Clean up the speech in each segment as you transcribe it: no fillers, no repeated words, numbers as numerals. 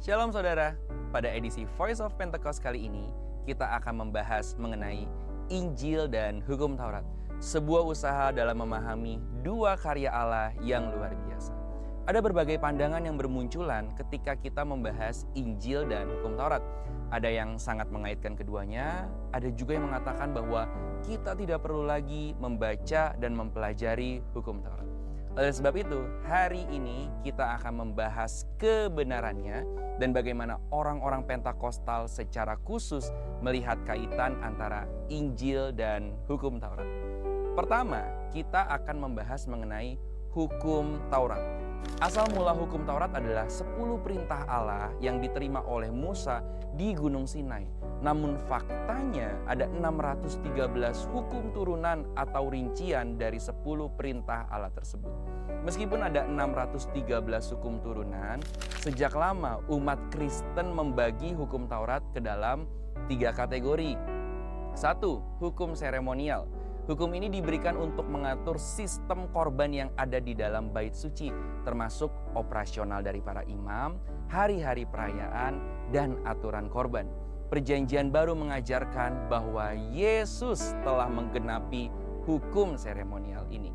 Shalom saudara, pada edisi Voice of Pentecost kali ini kita akan membahas mengenai Injil dan Hukum Taurat. Sebuah usaha dalam memahami dua karya Allah yang luar biasa. Ada berbagai pandangan yang bermunculan ketika kita membahas Injil dan Hukum Taurat. Ada yang sangat mengaitkan keduanya, ada juga yang mengatakan bahwa kita tidak perlu lagi membaca dan mempelajari Hukum Taurat. Oleh sebab itu, hari ini kita akan membahas kebenarannya dan bagaimana orang-orang Pentakosta secara khusus melihat kaitan antara Injil dan Hukum Taurat. Pertama, kita akan membahas mengenai Hukum Taurat. Asal mula Hukum Taurat adalah 10 perintah Allah yang diterima oleh Musa di Gunung Sinai. Namun faktanya ada 613 hukum turunan atau rincian dari 10 perintah Allah tersebut. Meskipun ada 613 hukum turunan, sejak lama umat Kristen membagi Hukum Taurat ke dalam 3 kategori. 1. Hukum seremonial. Hukum ini diberikan untuk mengatur sistem korban yang ada di dalam bait suci, termasuk operasional dari para imam, hari-hari perayaan, dan aturan korban. Perjanjian Baru mengajarkan bahwa Yesus telah menggenapi hukum seremonial ini.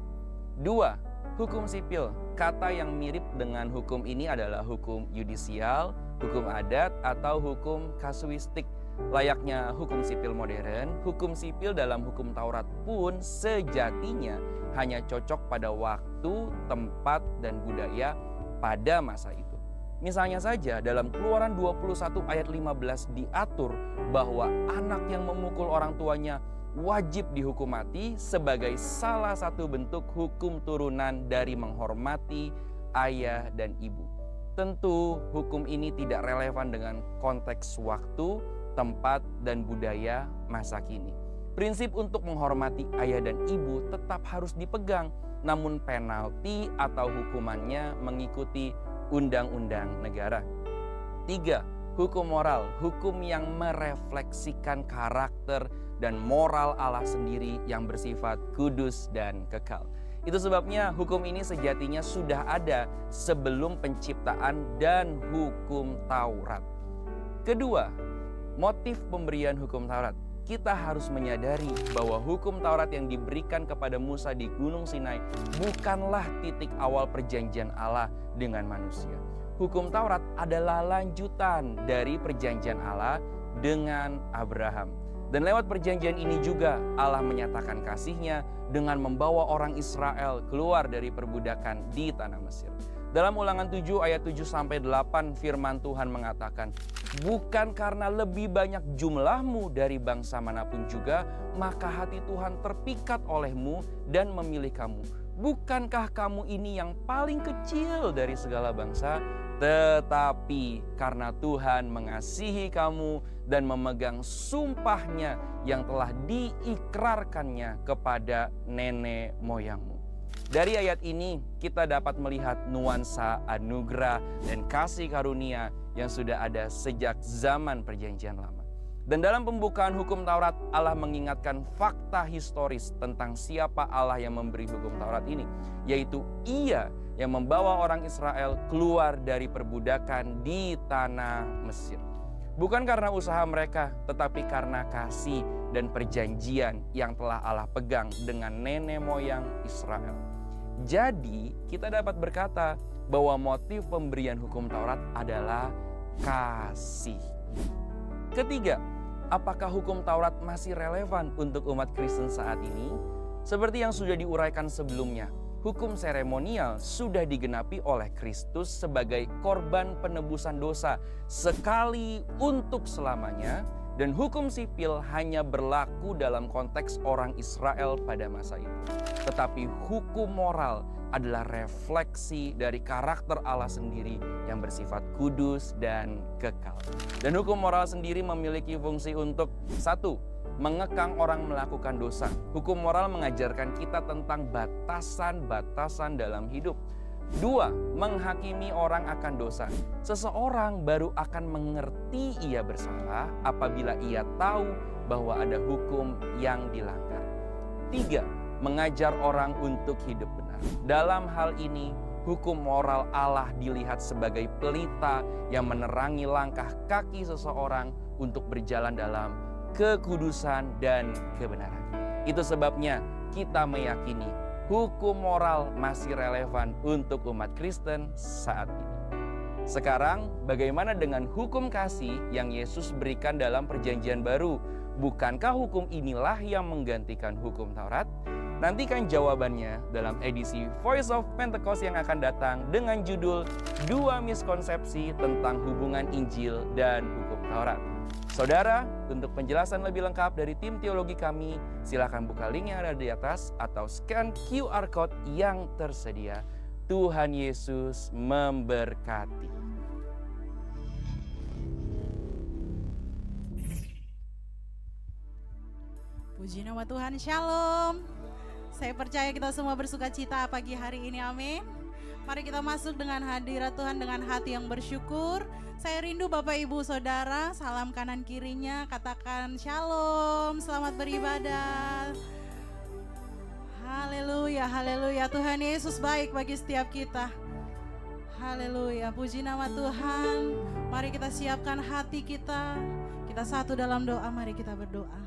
2. Hukum sipil. Kata yang mirip dengan hukum ini adalah hukum yudisial, hukum adat, atau hukum kasuistik. Layaknya hukum sipil modern, hukum sipil dalam Hukum Taurat pun sejatinya hanya cocok pada waktu, tempat, dan budaya pada masa itu. Misalnya saja dalam Keluaran 21 ayat 15 diatur bahwa anak yang memukul orang tuanya wajib dihukum mati sebagai salah satu bentuk hukum turunan dari menghormati ayah dan ibu. Tentu hukum ini tidak relevan dengan konteks waktu, tempat, dan budaya masa kini. Prinsip untuk menghormati ayah dan ibu tetap harus dipegang, namun penalti atau hukumannya mengikuti undang-undang negara. 3. Hukum moral, hukum yang merefleksikan karakter dan moral Allah sendiri yang bersifat kudus dan kekal. Itu sebabnya hukum ini sejatinya sudah ada sebelum penciptaan dan Hukum Taurat. Kedua, motif pemberian Hukum Taurat. Kita harus menyadari bahwa Hukum Taurat yang diberikan kepada Musa di Gunung Sinai bukanlah titik awal perjanjian Allah dengan manusia. Hukum Taurat adalah lanjutan dari perjanjian Allah dengan Abraham. Dan lewat perjanjian ini juga Allah menyatakan kasih-Nya dengan membawa orang Israel keluar dari perbudakan di tanah Mesir. Dalam Ulangan 7 ayat 7-8 firman Tuhan mengatakan, "Bukan karena lebih banyak jumlahmu dari bangsa manapun juga, maka hati Tuhan terpikat olehmu dan memilih kamu. Bukankah kamu ini yang paling kecil dari segala bangsa? Tetapi karena Tuhan mengasihi kamu dan memegang sumpah-Nya yang telah diikrarkannya kepada nenek moyangmu." Dari ayat ini kita dapat melihat nuansa anugerah dan kasih karunia yang sudah ada sejak zaman perjanjian lama. Dan dalam pembukaan Hukum Taurat, Allah mengingatkan fakta historis tentang siapa Allah yang memberi Hukum Taurat ini, yaitu Ia yang membawa orang Israel keluar dari perbudakan di tanah Mesir. Bukan karena usaha mereka, tetapi karena kasih dan perjanjian yang telah Allah pegang dengan nenek moyang Israel. Jadi, kita dapat berkata bahwa motif pemberian Hukum Taurat adalah kasih. Ketiga, apakah Hukum Taurat masih relevan untuk umat Kristen saat ini? Seperti yang sudah diuraikan sebelumnya, hukum seremonial sudah digenapi oleh Kristus sebagai korban penebusan dosa sekali untuk selamanya, dan hukum sipil hanya berlaku dalam konteks orang Israel pada masa itu. Tetapi hukum moral adalah refleksi dari karakter Allah sendiri yang bersifat kudus dan kekal. Dan hukum moral sendiri memiliki fungsi untuk 1. Mengekang orang melakukan dosa. Hukum moral mengajarkan kita tentang batasan-batasan dalam hidup. 2. Menghakimi orang akan dosa. Seseorang baru akan mengerti ia bersalah apabila ia tahu bahwa ada hukum yang dilanggar. 3. Mengajar orang untuk hidup benar. Dalam hal ini, hukum moral Allah dilihat sebagai pelita yang menerangi langkah kaki seseorang untuk berjalan dalam kekudusan dan kebenaran. Itu sebabnya kita meyakini hukum moral masih relevan untuk umat Kristen saat ini. Sekarang, bagaimana dengan hukum kasih yang Yesus berikan dalam Perjanjian Baru? Bukankah hukum inilah yang menggantikan hukum Taurat? Nantikan jawabannya dalam edisi Voice of Pentecost yang akan datang dengan judul 2 Miskonsepsi tentang Hubungan Injil dan Hukum Taurat. Saudara, untuk penjelasan lebih lengkap dari tim teologi kami, silakan buka link yang ada di atas atau scan QR Code yang tersedia. Tuhan Yesus memberkati. Puji nama Tuhan, Shalom. Saya percaya kita semua bersuka cita pagi hari ini, amin. Mari kita masuk dengan hadirat Tuhan dengan hati yang bersyukur. Saya rindu Bapak Ibu Saudara, salam kanan kirinya, katakan Shalom, selamat beribadah. Haleluya, haleluya, Tuhan Yesus baik bagi setiap kita. Haleluya, puji nama Tuhan. Mari kita siapkan hati kita satu dalam doa, mari kita berdoa.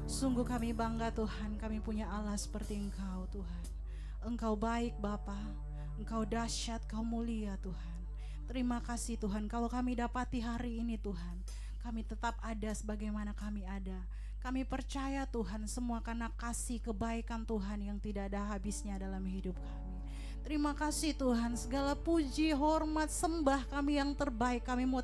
Sungguh kami bangga Tuhan, kami punya Allah seperti Engkau Tuhan. Engkau baik Bapa, Engkau dahsyat, Kau mulia Tuhan. Terima kasih Tuhan, kalau kami dapati hari ini Tuhan, kami tetap ada sebagaimana kami ada. Kami percaya Tuhan semua karena kasih kebaikan Tuhan yang tidak ada habisnya dalam hidup kami. Terima kasih Tuhan, segala puji, hormat, sembah kami yang terbaik kami mau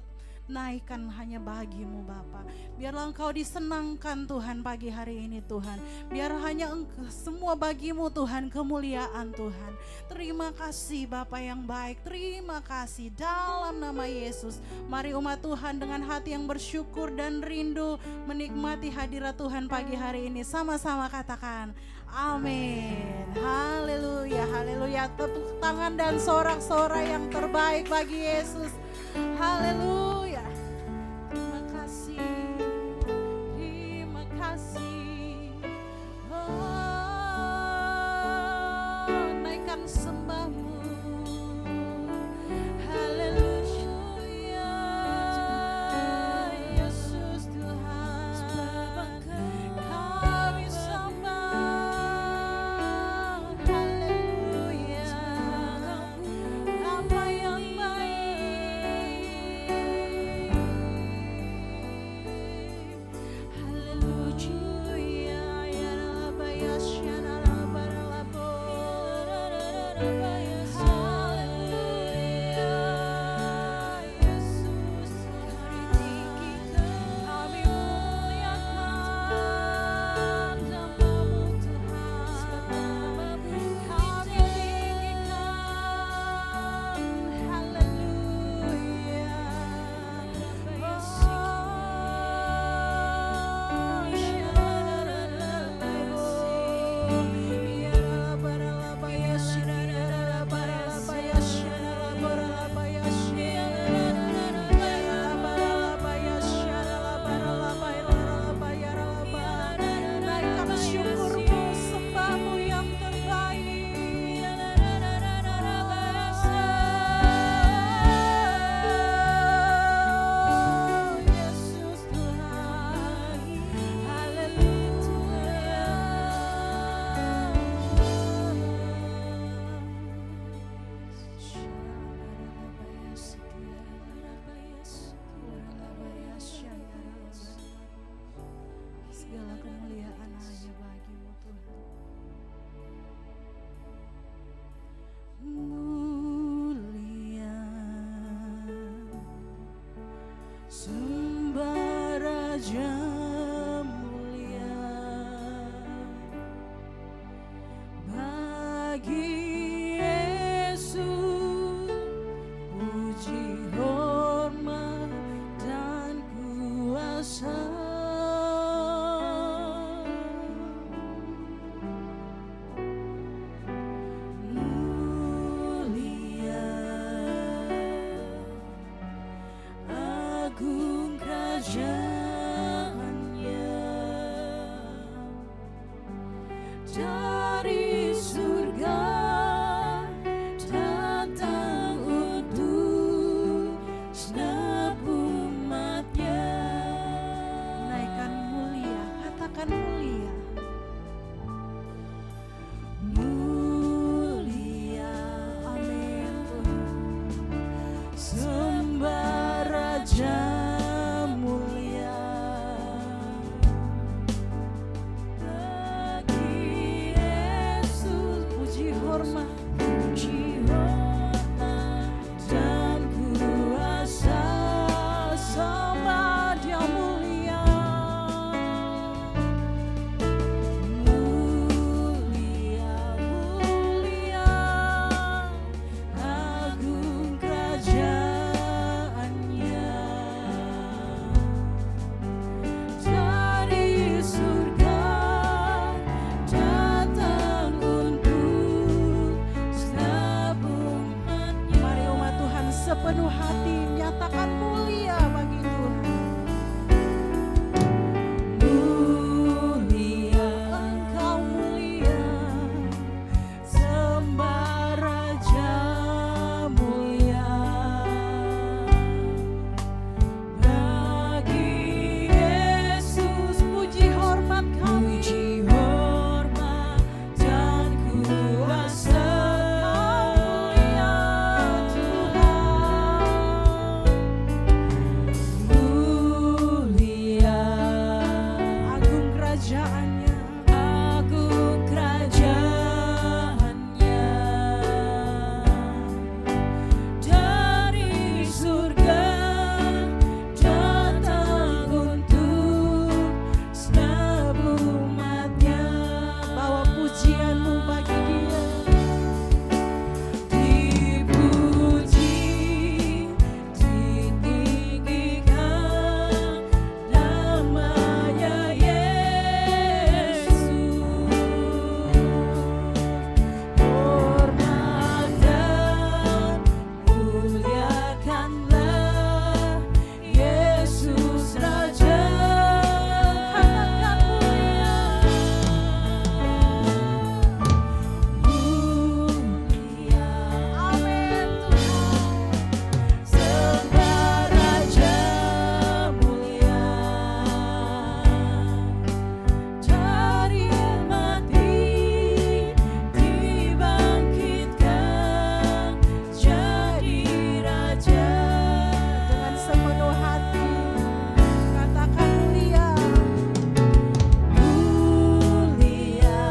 naikkan hanya bagimu Bapa. Biarlah Engkau disenangkan Tuhan pagi hari ini Tuhan. Biar hanya Engkau semua bagimu Tuhan, kemuliaan Tuhan. Terima kasih Bapa yang baik, terima kasih dalam nama Yesus. Mari umat Tuhan dengan hati yang bersyukur dan rindu menikmati hadirat Tuhan pagi hari ini. Sama-sama katakan amin. Haleluya, haleluya. Tepuk tangan dan sorak-sorai yang terbaik bagi Yesus. Haleluya. Terima kasih. Terima kasih. Oh, naikkan sembahmu. Haleluya. Yesus Tuhan. Kami sembah. Haleluya. Apa yang baik sepenuh hati, nyatakan mulia bagi Tuhan. Mulia, Engkau mulia, sembah Raja mulia. Bagi Yesus puji hormat kami, puji hormat dan kuasa mulia Tuhan. Mulia, agung kerajaannya, agung kerajaannya. Dari surga datang untuk setiap umatnya. Bawa pujianmu bagi Dia. Dipuji, ditinggikan namanya Yesus. Hormat dan muliakanlah Yesus Raja. Katakan mulia. Mulia, amin Tuhan. Sembah Raja mulia. Dari mati dibangkitkan jadi Raja. Dengan sepenuh hati katakan mulia. Mulia,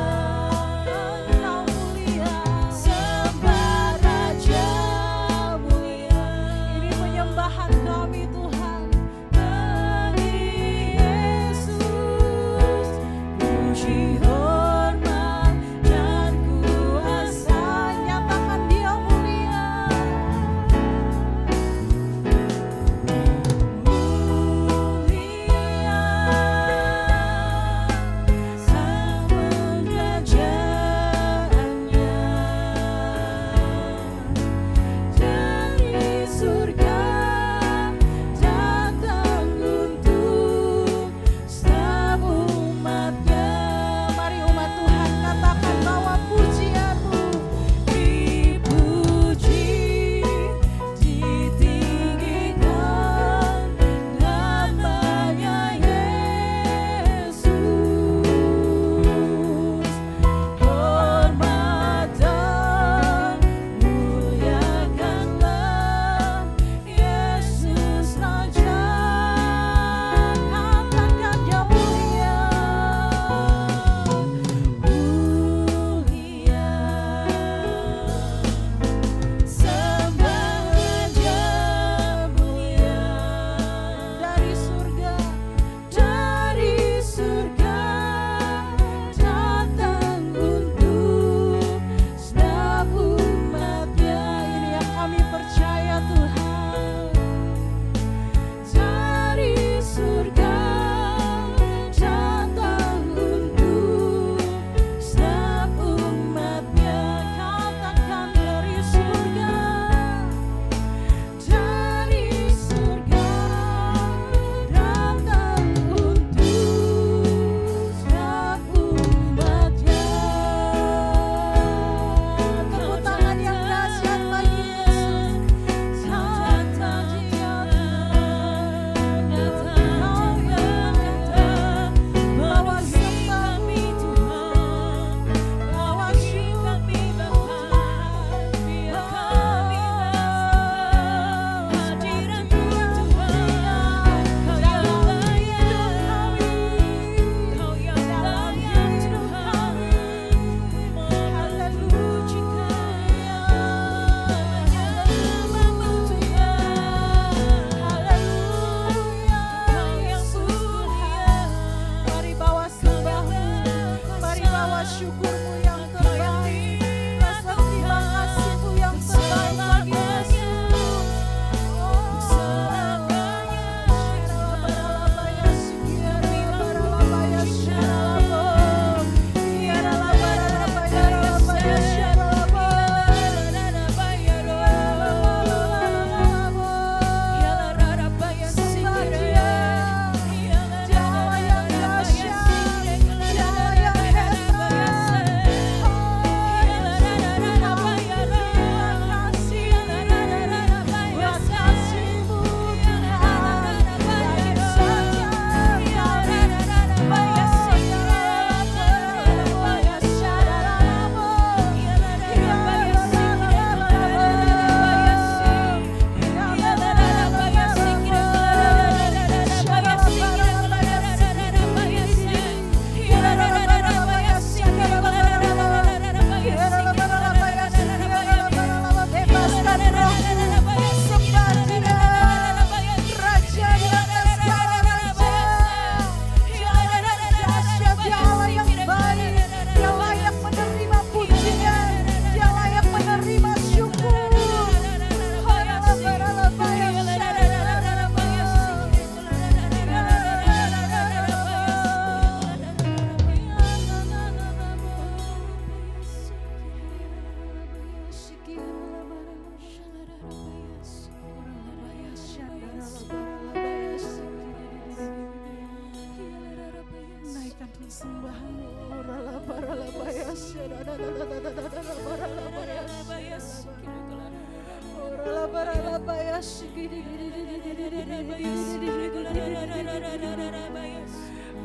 Engkau mulia, sembah Raja mulia. Ini penyembahan kami Tuhan bagi Yesus. Puji hormat dan kuasa, nyatakan Dia mulia. Mulia, sang pengerajaannya. Dari surga datang untuk setiap umatnya. Mari umat Tuhan katakan bahwa pujianmu dipuji, ditinggikan namanya Yesus. Hormat dan muliakanlah Yesus Raja. Katakan Dia mulia. Mulia, sembah Raja mulia. Dari surga datang untuk setiap umatnya. Ini yang kami percaya Tuhan. Dari surga datang untuk setiap umatnya. Katakan dari surga datang untuk setiap umatnya. Tepuk tangan yang dahsyat bagi Yesus.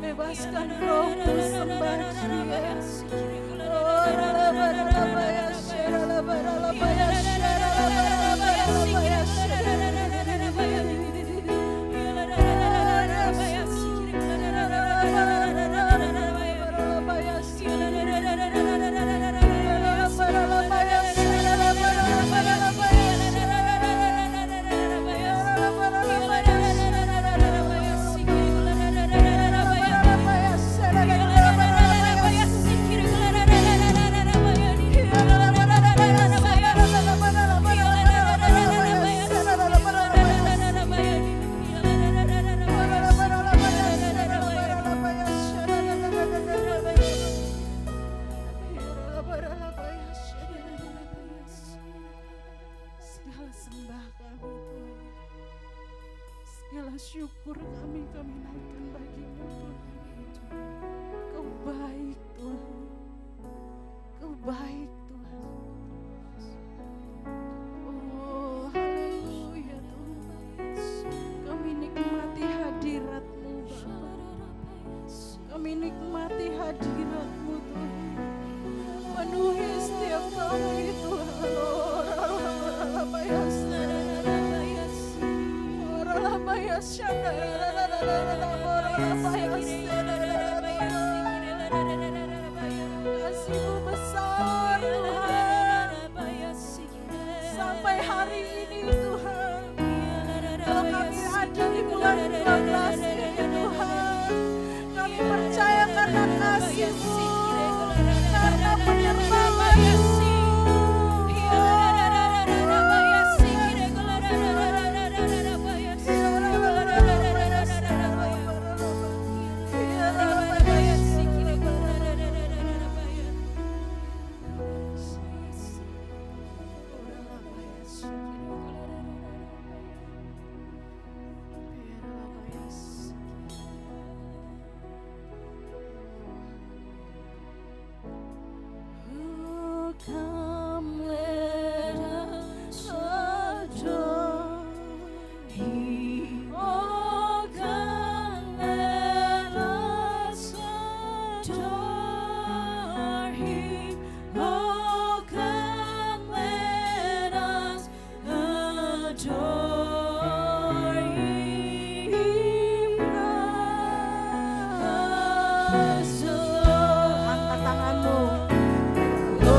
Bebaskan rohmu sembah Dia. Segala sembah kami Tuhan, segala syukur kami naikkan bagi-Mu Tuhan. Kau baik Tuhan, Kau baik Tuhan. Oh haleluya Tuhan, kami nikmati hadirat-Mu Bapa, kami nikmati hadirat-Mu Tuhan. Penuhi setiap kami Tuhan. Kasih-Mu besar Tuhan, sampai hari ini Tuhan. Kalau kami ada di bulan 12 ini Tuhan, kami percaya karena kasih-Mu, karena penyertaan-Mu. Come let us adore Him. Oh, come let us adore Him. Oh, come let us adore Him. Praise the Lord. Angkat tanganmu. Adore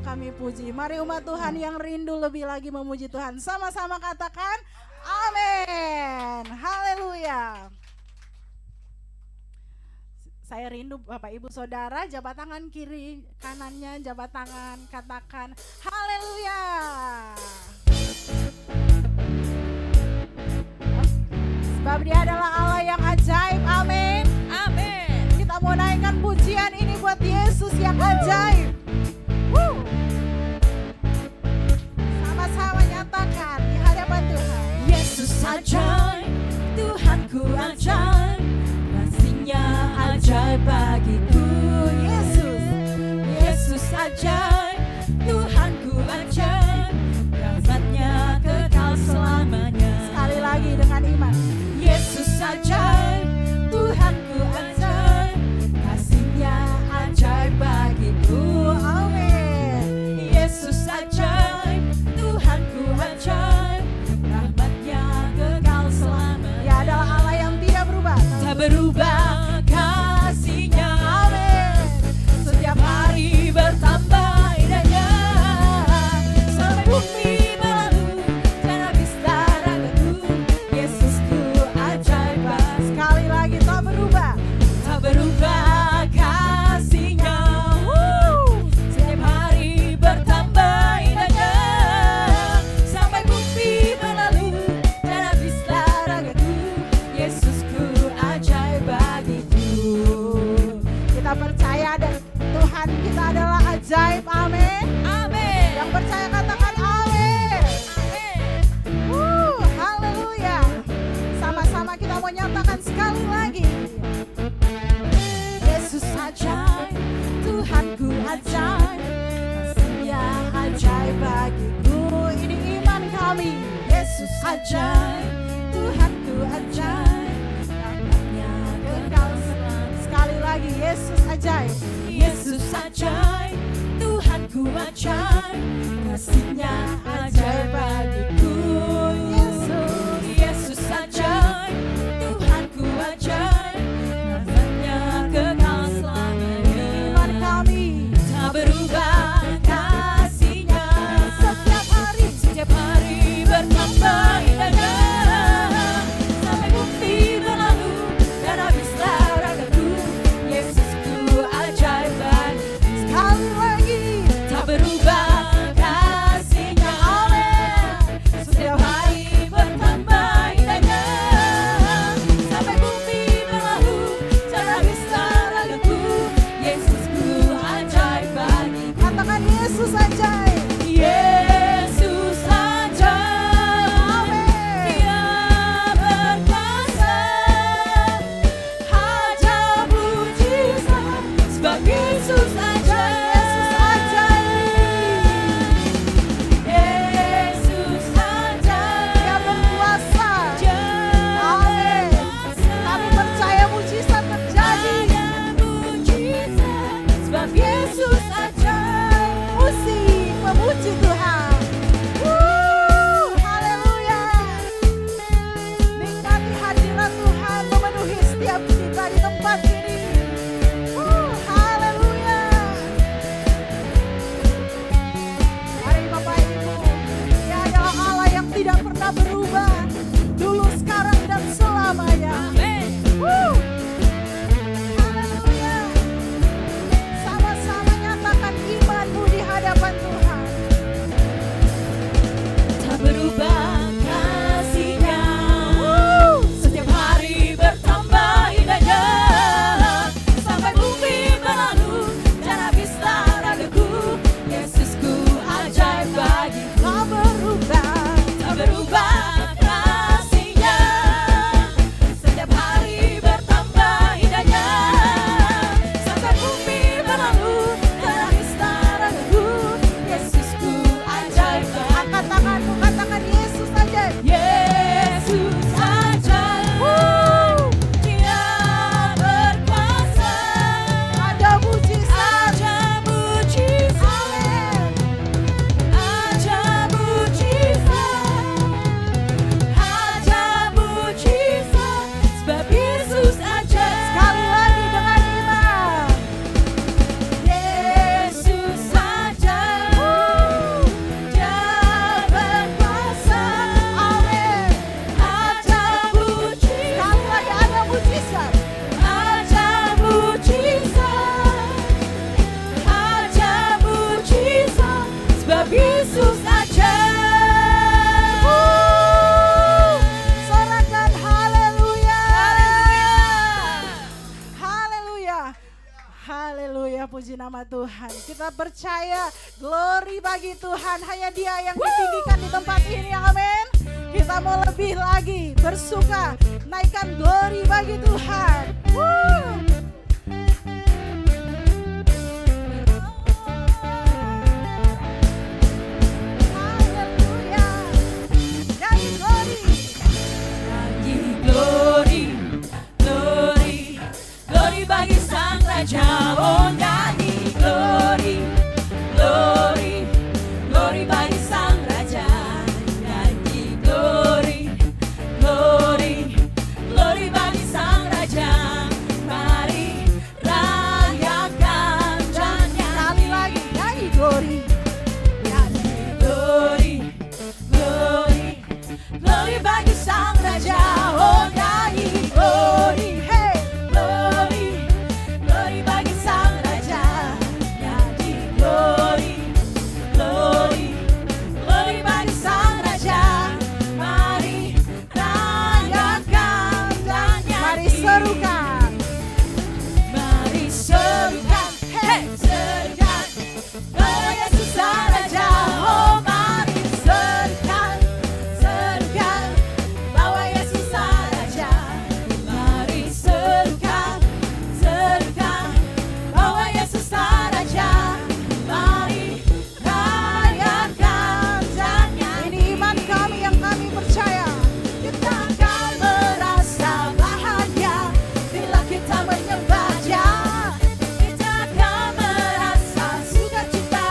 kami puji. Mari umat Tuhan yang rindu lebih lagi memuji Tuhan, sama-sama katakan amin. Haleluya. Saya rindu Bapak Ibu Saudara, jabat tangan kiri kanannya, jabat tangan, katakan haleluya. Sebab Dia adalah Allah yang ajaib, amin. Amin. Kita mau naikkan pujian ini buat Yesus yang ajaib. Sama-sama nyatakan di hadapan Tuhan. Yesus ajaib, Tuhanku ajaib, kasih-Nya ajaib bagiku. Yesus ajaib, Tuhanku ajaib, rahmat-Nya kekal selamanya. Sekali lagi dengan iman. Yesus ajaib, Tuhanku ajaib, kasih-Nya ajaib bagiku. Amin. Yesus ajaib, Tuhanku ajaib, rahmat-Nya kekal selamanya. Dia adalah Allah yang tidak berubah. Tak berubah kasih-Nya, Amin. setiap hari bertambah indahnya. Sampai bumi berlalu dan habis ragaku, Yesusku ajaib. Sekali lagi tak berubah. Tak berubah kasih-Nya, setiap hari bertambah indahnya. Sampai bumi berlalu dan habislah ragaku, Yesusku ajaib bagiku. Kita percaya dan Tuhan kita adalah ajaib, amin. Amin. Yang percaya katakan amin. Amin. Haleluya. Sama-sama kita mau nyatakan sekali lagi. Yesus ajaib, Tuhanku ajaib, kasih-Nya ajaib bagiku. Ini iman kami. Yesus ajaib, Tuhanku ajaib, rahmat-Nya kekal selamanya. Sekali lagi Yesus ajaib. Yesus ajaib, Tuhanku ajaib, kasih-Nya ajaib bagiku. Yesus ajaib, Tuhanku ajaib, rahmat-Nya kekal selamanya. Iman kami. Tak berubah kasih-Nya, setiap hari bertambah indahnya. Sampai bumi berlalu dan habislah ragaku, Yesusku ajaib bagiku. Sekali lagi. Tak berubah kasih-Nya, setiap hari bertambah indahnya. Sampai bumi berlalu dan habislah ragaku, Yesusku ajaib bagiku. Katakan Yesus ajaib. Yesus ajaib, Dia berkuasa, ajaib mujizat, sebab Yesus ajaib. Yesus ajaib, Dia berkuasa. Amin. Kami percaya mujizat terjadi. ajaib mujizat, sebab Yesus ajaib. Musik memuji Tuhan. Haleluya. Nikmati hadirat Tuhan memenuhi setiap kita di tempat ini. Haleluya. Mari Bapak Ibu, Dia adalah Allah yang tidak pernah berubah, dulu, sekarang, dan selamanya. Amin. Haleluya. Sama-sama nyatakan imanmu di hadapan Tuhan. Tak berubah kasih-Nya, setiap hari bertambah indahnya. puji nama Tuhan. Kita percaya glory bagi Tuhan. Hanya Dia yang ditinggikan di tempat ini. Amin. Kita mau lebih lagi bersuka, naikkan glory bagi Tuhan. Haleluya. Nyanyi glory. Nyanyi glory, glory, glory bagi Sang Raja. Oh nyanyi glory, glory, glory bagi Sang Raja. Nyanyi glory, glory, glory bagi Sang Raja. Mari rayakan dan Sekali nyanyi. lagi nyanyi glory. Nyanyi glory, glory, glory bagi Sang Raja. Oh nyanyi glory, Hey. glory, glory bagi Sang Raja. Nyanyi glory, glory, glory bagi Sang Raja. Mari rayakan dan Mari nyanyi. serukan. Mari serukan, hey serukan, bahwa Yesus Sang Raja. Oh mari serukan, serukan, bahwa Yesus Sang Raja. Mari serukan, serukan, bahwa Yesus Sang Raja. Mari rayakan dan nyanyi. Ini iman kami yang kami percaya. Kita akan merasa bahagia bila kita menyembah Dia. Kita akan merasa sukacita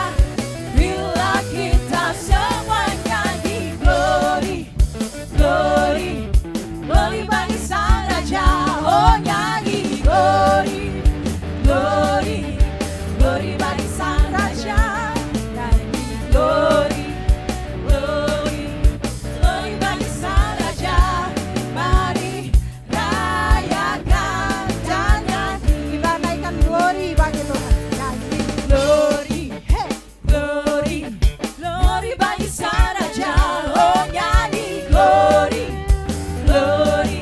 bila kita semua nyanyi glory, glory, glory bagi Sang Raja. Oh nyanyi glory, glory, glory bagi Sang Raja. Nyanyi glory, glory, glory bagi Sang Raja. Mari rayakan dan nyanyi. Kita naikkan glory bagi Tuhan. Nyanyi. Glory, hey, glory, glory bagi Sang Raja. Oh nyanyi glory, glory,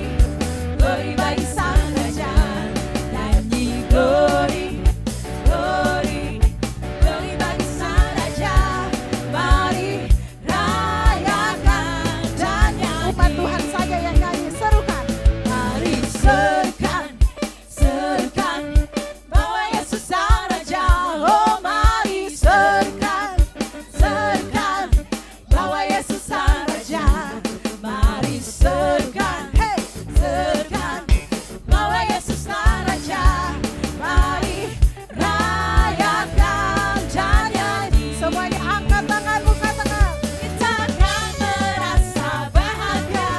glory bagi Sang Raja. Nyanyi glory, glory, glory bagi Sang Raja. Mari rayakan dan nyanyi. Umat Tuhan saja yang nyanyi. Serukan. Mari serukan, serukan, bahwa Yesus Sang Raja. Oh mari serukan, serukan, bahwa Yesus Sang Raja. Mari serukan, hey, serukan, bahwa Yesus Sang Raja. Mari rayakan dan nyanyi. Semuanya angkat tanganmu, katakan. Kita akan merasa bahagia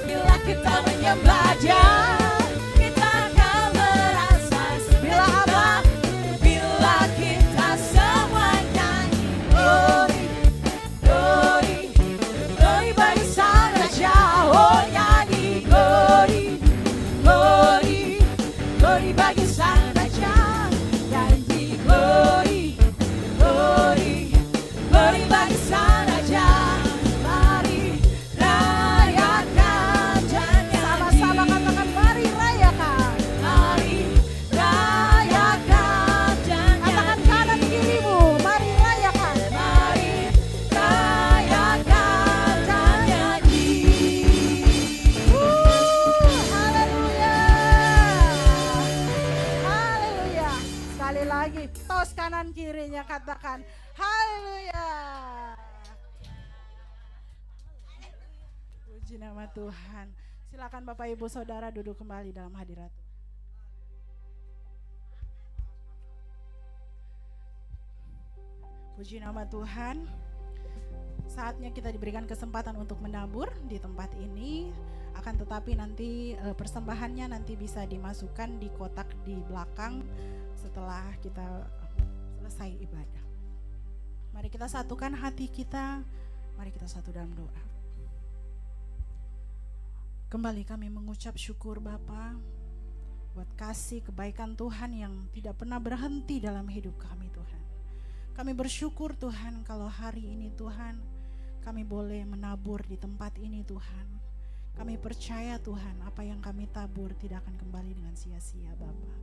bila kita menyembah Dia. Kita akan merasa Bila apa? bila kita semua nyanyi glory, glory, glory bagi Sang Raja. Oh nyanyi glory, glory, glory bagi Sang Raja. Nyanyi glory, glory, glory bagi Sang Raja. Mari rayakan dan nyanyi. Sama-sama katakan mari rayakan. Mari rayakan dan Katakan nyanyi. kanan kirimu. Mari rayakan. Mari rayakan dan nyanyi. Haleluya. Haleluya. Sekali lagi. Tos kanan kirinya katakan. Haleluya. Puji nama Tuhan. Silakan Bapak Ibu Saudara duduk kembali dalam hadirat Tuhan. Puji nama Tuhan. Saatnya kita diberikan kesempatan untuk menabur di tempat ini. Akan tetapi nanti persembahannya nanti bisa dimasukkan di kotak di belakang setelah kita selesai ibadah. Mari kita satukan hati kita. Mari kita satu dalam doa. Kembali kami mengucap syukur Bapa buat kasih kebaikan Tuhan yang tidak pernah berhenti dalam hidup kami Tuhan. Kami bersyukur Tuhan kalau hari ini Tuhan kami boleh menabur di tempat ini Tuhan. Kami percaya Tuhan, apa yang kami tabur tidak akan kembali dengan sia-sia Bapa.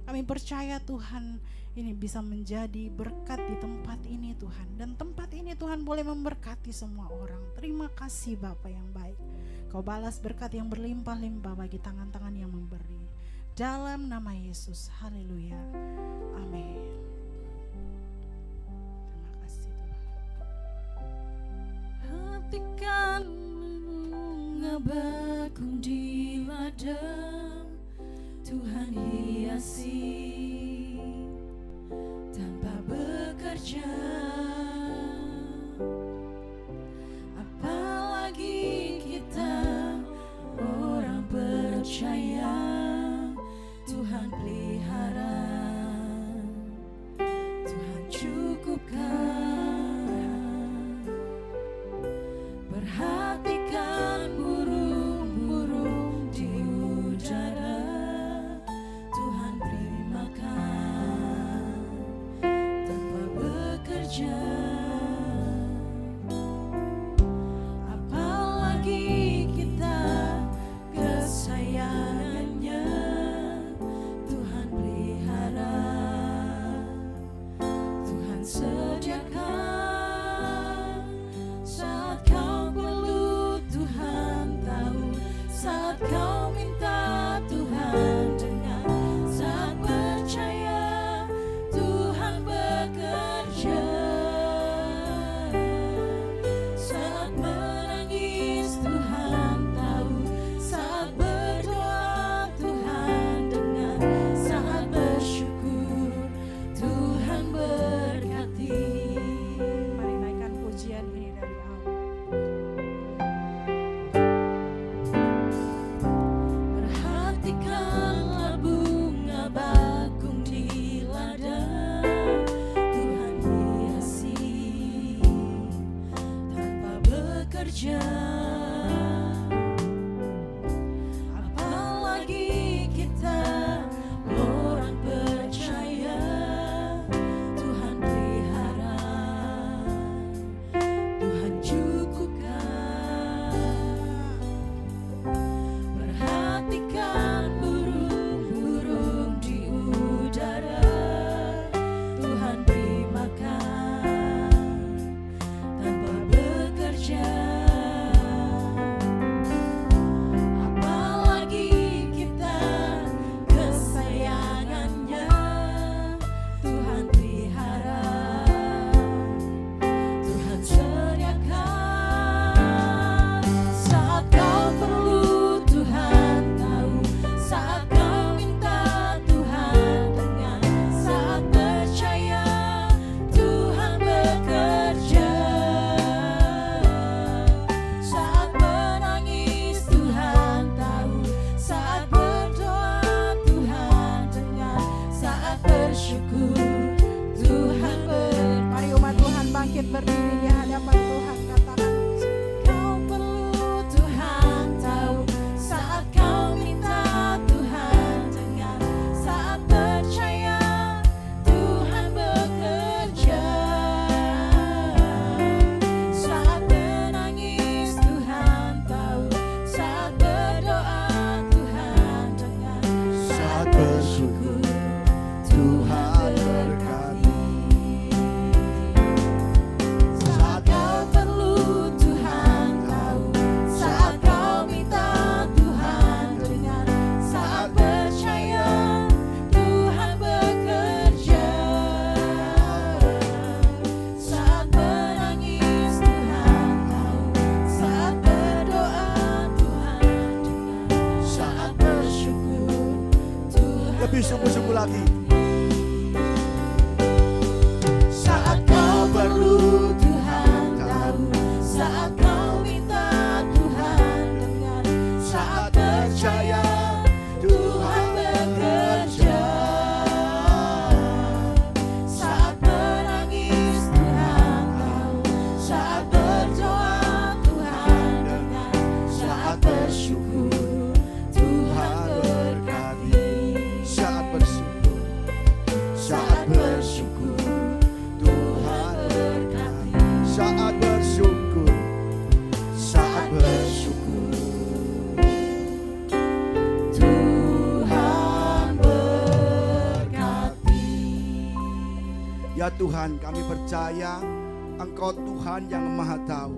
Kami percaya Tuhan, ini bisa menjadi berkat di tempat ini Tuhan. Dan tempat ini Tuhan boleh memberkati semua orang. Terima kasih Bapa yang baik. Kau balas berkat yang berlimpah-limpah bagi tangan-tangan yang memberi. Dalam nama Yesus, haleluya, amin. Terima kasih Tuhan. Hatikan bunga bakung di ladang, Tuhan hiasi tanpa bekerja. Apalagi kita orang percaya, Tuhan pelihara, Tuhan cukupkan. Perhatikan burung-burung di udara, Tuhan beri makan tanpa bekerja. Apalagi kita kesayangannya, Tuhan pelihara, Tuhan sediakan. Saat kau perlu Tuhan tahu, saat kau minta Tuhan dengar, saat percaya Tuhan bekerja. Saat menangis Tuhan tahu, saat berdoa Tuhan dengar, saat bersyukur Tuhan berkati. Mari naikkan pujian ini dari awal. Perhatikanlah bunga bakung di ladang, Tuhan hiasi tanpa bekerja. Apalagi kita orang percaya, Tuhan pelihara, Tuhan cukupkan. Perhatikan burung-burung di udara, Tuhan beri makan tanpa bekerja. Apalagi kita kesayangannya, Tuhan pelihara, Tuhan sediakan. Saat kau perlu Tuhan tahu, saat kau minta Tuhan dengar, saat percaya Tuhan bekerja. Saat menangis Tuhan tahu, saat berdoa Tuhan dengar, saat bersyukur Tuhan berkati. Mari umat Tuhan bangkit berdiri di hadapan Tuhan, katakan, Kau perlu Tuhan tahu, saat kau minta Tuhan dengar, saat percaya Tuhan bekerja. Saat menangis Tuhan tahu, saat berdoa Tuhan dengar, saat bersyukur Tuhan berkati. Saat kau perlu Tuhan tahu, saat kau minta Tuhan dengar, saat percaya Tuhan bekerja. Saat menangis Tuhan tahu, saat berdoa Tuhan dengar, saat bersyukur Tuhan Lebih sungguh-sungguh lagi. Saat kau perlu Tuhan tahu, saat kau minta Tuhan dengar, saat percaya Tuhan bekerja. Saat menangis Tuhan tahu, saat berdoa Tuhan dengar, saat bersyukur Tuhan berkati. Saat bersyukur Ya Tuhan, kami percaya Engkau Tuhan yang Maha Tahu.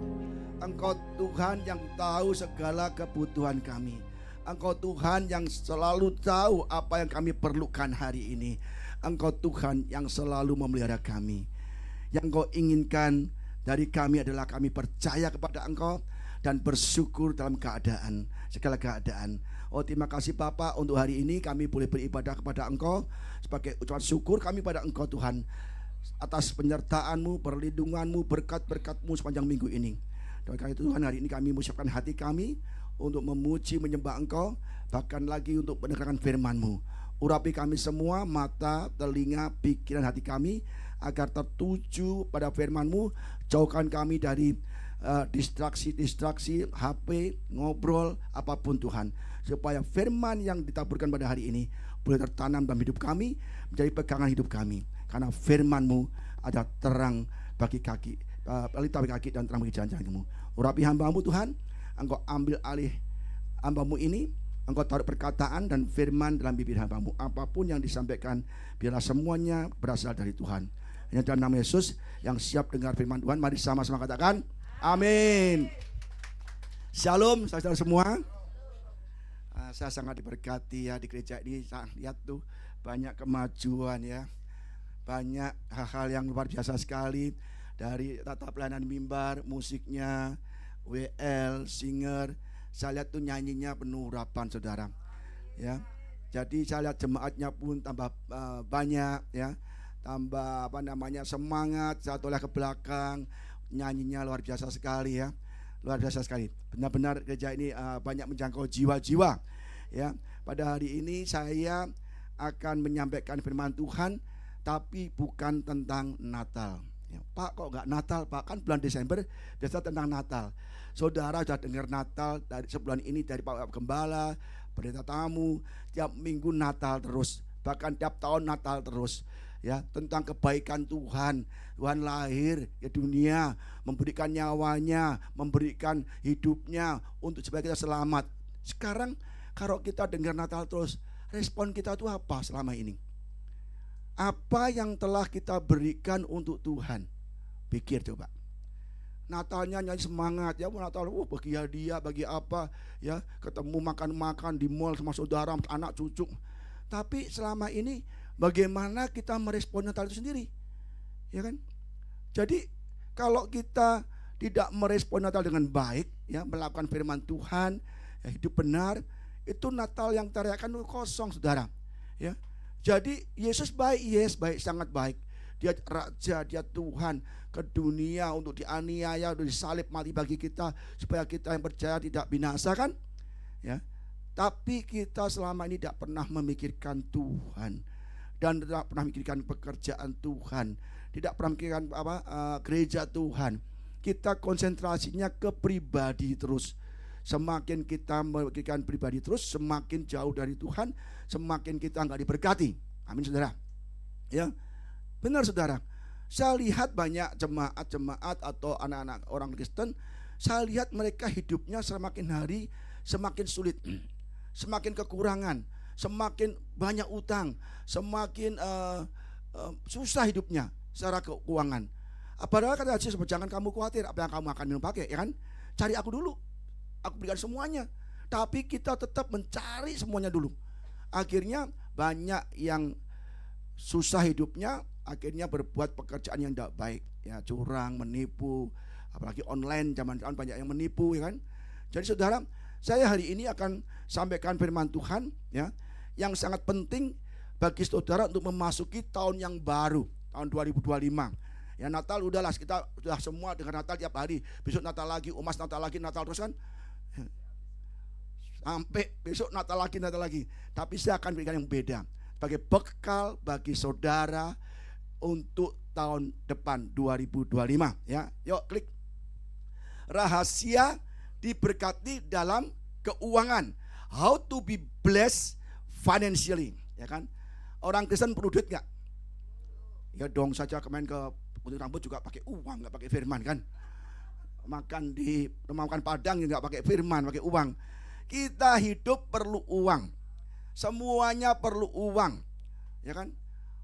Engkau Tuhan yang tahu segala kebutuhan kami. Engkau Tuhan yang selalu tahu apa yang kami perlukan hari ini. Engkau Tuhan yang selalu memelihara kami. Yang Engkau inginkan dari kami adalah kami percaya kepada Engkau dan bersyukur dalam keadaan, segala keadaan. Oh, terima kasih Bapa, untuk hari ini kami boleh beribadah kepada Engkau. Sebagai ucapan syukur kami pada Engkau Tuhan, atas penyertaan-Mu, perlindungan-Mu, berkat-berkat-Mu sepanjang minggu ini. Dan karena itu Tuhan, hari ini kami menyiapkan hati kami untuk memuji, menyembah Engkau, bahkan lagi untuk mendengarkan firman-Mu. Urapi kami semua, mata, telinga, pikiran hati kami, agar tertuju pada firman-Mu. Jauhkan kami dari distraksi-distraksi, HP, ngobrol, apapun Tuhan, supaya firman yang ditaburkan pada hari ini boleh tertanam dalam hidup kami, menjadi pegangan hidup kami. Karena firman-Mu adalah terang bagi kaki, pelita bagi kaki dan terang bagi jalan-jalan-Mu. Urapi hamba-Mu Tuhan, Engkau ambil alih hamba-Mu ini, Engkau taruh perkataan dan firman dalam bibir hamba-Mu. Apapun yang disampaikan, biarlah semuanya berasal dari Tuhan. Hanya dalam nama Yesus yang siap dengar firman Tuhan, mari sama-sama katakan amin. Shalom saudara semua. Saya sangat diberkati ya di gereja ini. Saya lihat tuh banyak kemajuan ya, banyak hal-hal yang luar biasa sekali. Dari tata pelayanan mimbar, musiknya, WL, singer, saya lihat tuh nyanyinya penuh urapan saudara ya. Jadi saya lihat jemaatnya pun tambah banyak ya, tambah semangat. Saya toleh ke belakang, nyanyinya luar biasa sekali ya, luar biasa sekali. Benar-benar gereja ini banyak menjangkau jiwa-jiwa ya. Pada hari ini saya akan menyampaikan firman Tuhan, tapi bukan tentang Natal ya. Pak, kok nggak Natal Pak? Kan bulan Desember biasa tentang Natal. Saudara sudah dengar Natal dari sebulan ini dari Pak Gembala, pendeta tamu, tiap minggu Natal terus, bahkan tiap tahun Natal terus ya, tentang kebaikan Tuhan. Tuhan lahir ke dunia, memberikan nyawanya, memberikan hidupnya untuk supaya kita selamat. Sekarang kalau kita dengar Natal terus, respon kita itu apa selama ini? Apa yang telah kita berikan untuk Tuhan? Pikir coba. Natalnya nyanyi semangat ya, Natal bagi hadiah, bagi apa ya, ketemu makan-makan di mall sama saudara, anak cucu. Tapi selama ini bagaimana kita merespon Natal itu sendiri? Ya kan? Jadi kalau kita tidak merespon Natal dengan baik ya, melakukan firman Tuhan ya, hidup benar, itu Natal yang teriakan kosong saudara ya. Jadi Yesus baik, yes baik, sangat baik. Dia Raja, dia Tuhan ke dunia untuk dianiaya, untuk disalib mati bagi kita, supaya kita yang percaya tidak binasa kan ya. Tapi kita selama ini tidak pernah memikirkan Tuhan, dan tidak pernah memikirkan pekerjaan Tuhan, tidak pernah memikirkan gereja Tuhan. Kita konsentrasinya ke pribadi terus. Semakin kita memikirkan pribadi terus, semakin jauh dari Tuhan, semakin kita nggak diberkati. Amin saudara ya. Benar saudara, saya lihat banyak jemaat-jemaat atau anak-anak orang Kristen, saya lihat mereka hidupnya semakin hari semakin sulit, semakin kekurangan, semakin banyak utang, semakin susah hidupnya secara keuangan. Padahal kata Yesus, jangan kamu khawatir apa yang kamu akan minum pakai ya kan. Cari aku dulu, aku berikan semuanya. Tapi kita tetap mencari semuanya dulu. Akhirnya banyak yang susah hidupnya, akhirnya berbuat pekerjaan yang tidak baik ya, curang, menipu, apalagi online, zaman sekarang banyak yang menipu ya kan. Jadi saudara, saya hari ini akan sampaikan firman Tuhan ya, yang sangat penting bagi saudara untuk memasuki tahun yang baru, tahun 2025. Ya Natal udahlah, kita sudah semua dengan Natal tiap hari. Besok Natal lagi, Umas Natal lagi, Natal terus kan. Sampai besok Natal lagi. Tapi saya akan berikan yang beda, sebagai bekal bagi saudara untuk tahun depan 2025 ya. Yuk klik. Rahasia diberkati dalam keuangan. How to be blessed financially, ya kan? Orang Kristen perlu duit gak? Ya dong, saja kemarin ke gunting rambut juga pakai uang, nggak pakai firman kan? Makan di rumah makan Padang nggak pakai firman, pakai uang. Kita hidup perlu uang, semuanya perlu uang, ya kan?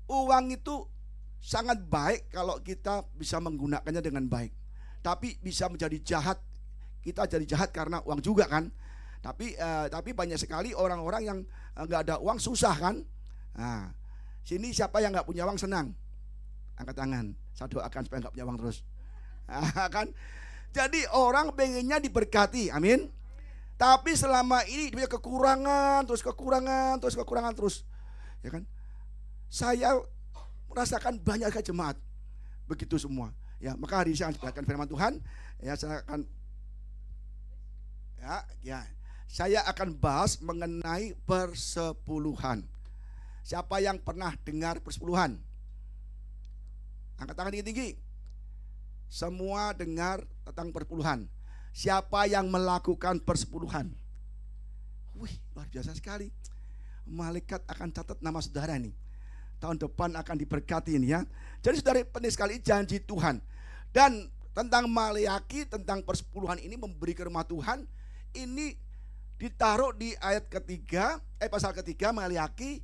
Uang itu sangat baik kalau kita bisa menggunakannya dengan baik. Tapi bisa menjadi jahat. Kita jadi jahat karena uang juga kan. Tapi banyak sekali orang-orang yang nggak ada uang susah kan. Nah, sini siapa yang nggak punya uang senang? Angkat tangan. Saya doakan supaya nggak punya uang terus. Kan? Jadi orang pengennya diberkati, amin. Tapi selama ini dia kekurangan terus, ya kan? Saya merasakan banyak jemaat begitu semua. Ya, maka hari ini saya akan bacakan firman Tuhan. Ya, saya akan bahas mengenai persepuluhan. Siapa yang pernah dengar persepuluhan? Angkat tangan tinggi-tinggi. Semua dengar tentang persepuluhan. Siapa yang melakukan persepuluhan? Wih, luar biasa sekali. Malaikat akan catat nama saudara nih. Tahun depan akan diberkati ini ya. Jadi saudara, penting sekali janji Tuhan. Dan tentang Maleaki, tentang persepuluhan ini memberi firman Tuhan, ini ditaruh di ayat ketiga, pasal ketiga Maleaki,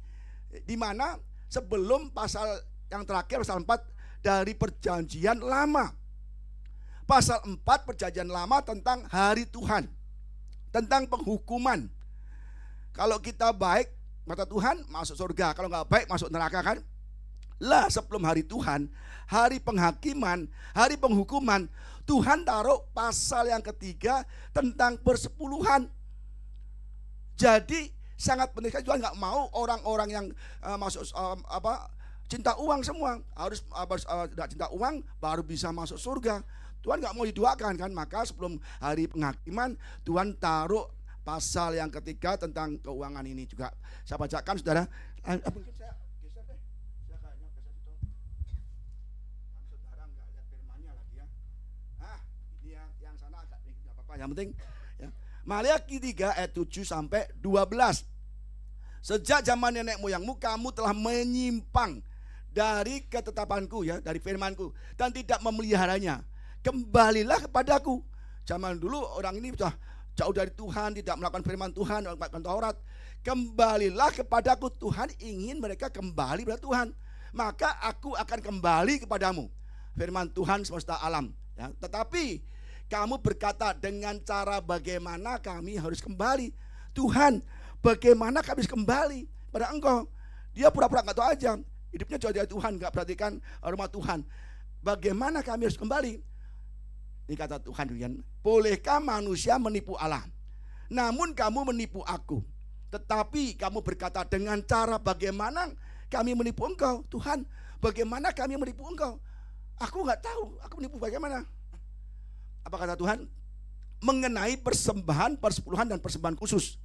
di mana sebelum pasal yang terakhir, pasal 4 dari perjanjian lama. Pasal 4 perjanjian lama tentang hari Tuhan, tentang penghukuman. Kalau kita baik mata Tuhan masuk surga, kalau nggak baik masuk neraka kan. Lah sebelum hari Tuhan, hari penghakiman, hari penghukuman, Tuhan taruh pasal yang ketiga tentang persepuluhan. Jadi sangat penting sekali. Tuhan nggak mau orang-orang yang masuk cinta uang semua harus tidak cinta uang baru bisa masuk surga. Tuhan nggak mau didoakan kan. Maka sebelum hari penghakiman Tuhan taruh pasal yang ketiga tentang keuangan ini juga. Saya bacakan saudara. Mungkin saya geser deh. Saya kayaknya geser itu. Saudara nggak lihat firmannya lagi ya. Ini yang sana agak nggak apa-apa. Yang penting ya. Maleaki 3 ayat 7 sampai 12. Sejak zaman nenek moyangmu kamu telah menyimpang dari ketetapanku ya, dari firmanku, dan tidak memeliharanya. Kembalilah kepadaku. Zaman dulu orang ini sudah jauh dari Tuhan, tidak melakukan firman Tuhan, melakukan Taurat. Kembalilah kepadaku. Tuhan ingin mereka kembali kepada Tuhan. Maka aku akan kembali kepadamu. Firman Tuhan semesta alam ya. Tetapi kamu berkata, dengan cara bagaimana kami harus kembali? Tuhan, bagaimana kami harus kembali pada Engkau? Dia pura-pura nggak tahu aja. Hidupnya jauh dari Tuhan, nggak perhatikan rumah Tuhan. Bagaimana kami harus kembali? Ini kata Tuhan, bolehkah manusia menipu Allah? Namun kamu menipu aku. Tetapi kamu berkata, dengan cara bagaimana kami menipu engkau? Tuhan, bagaimana kami menipu engkau? Aku nggak tahu, aku menipu bagaimana? Apa kata Tuhan? Mengenai persembahan, persepuluhan dan persembahan khusus.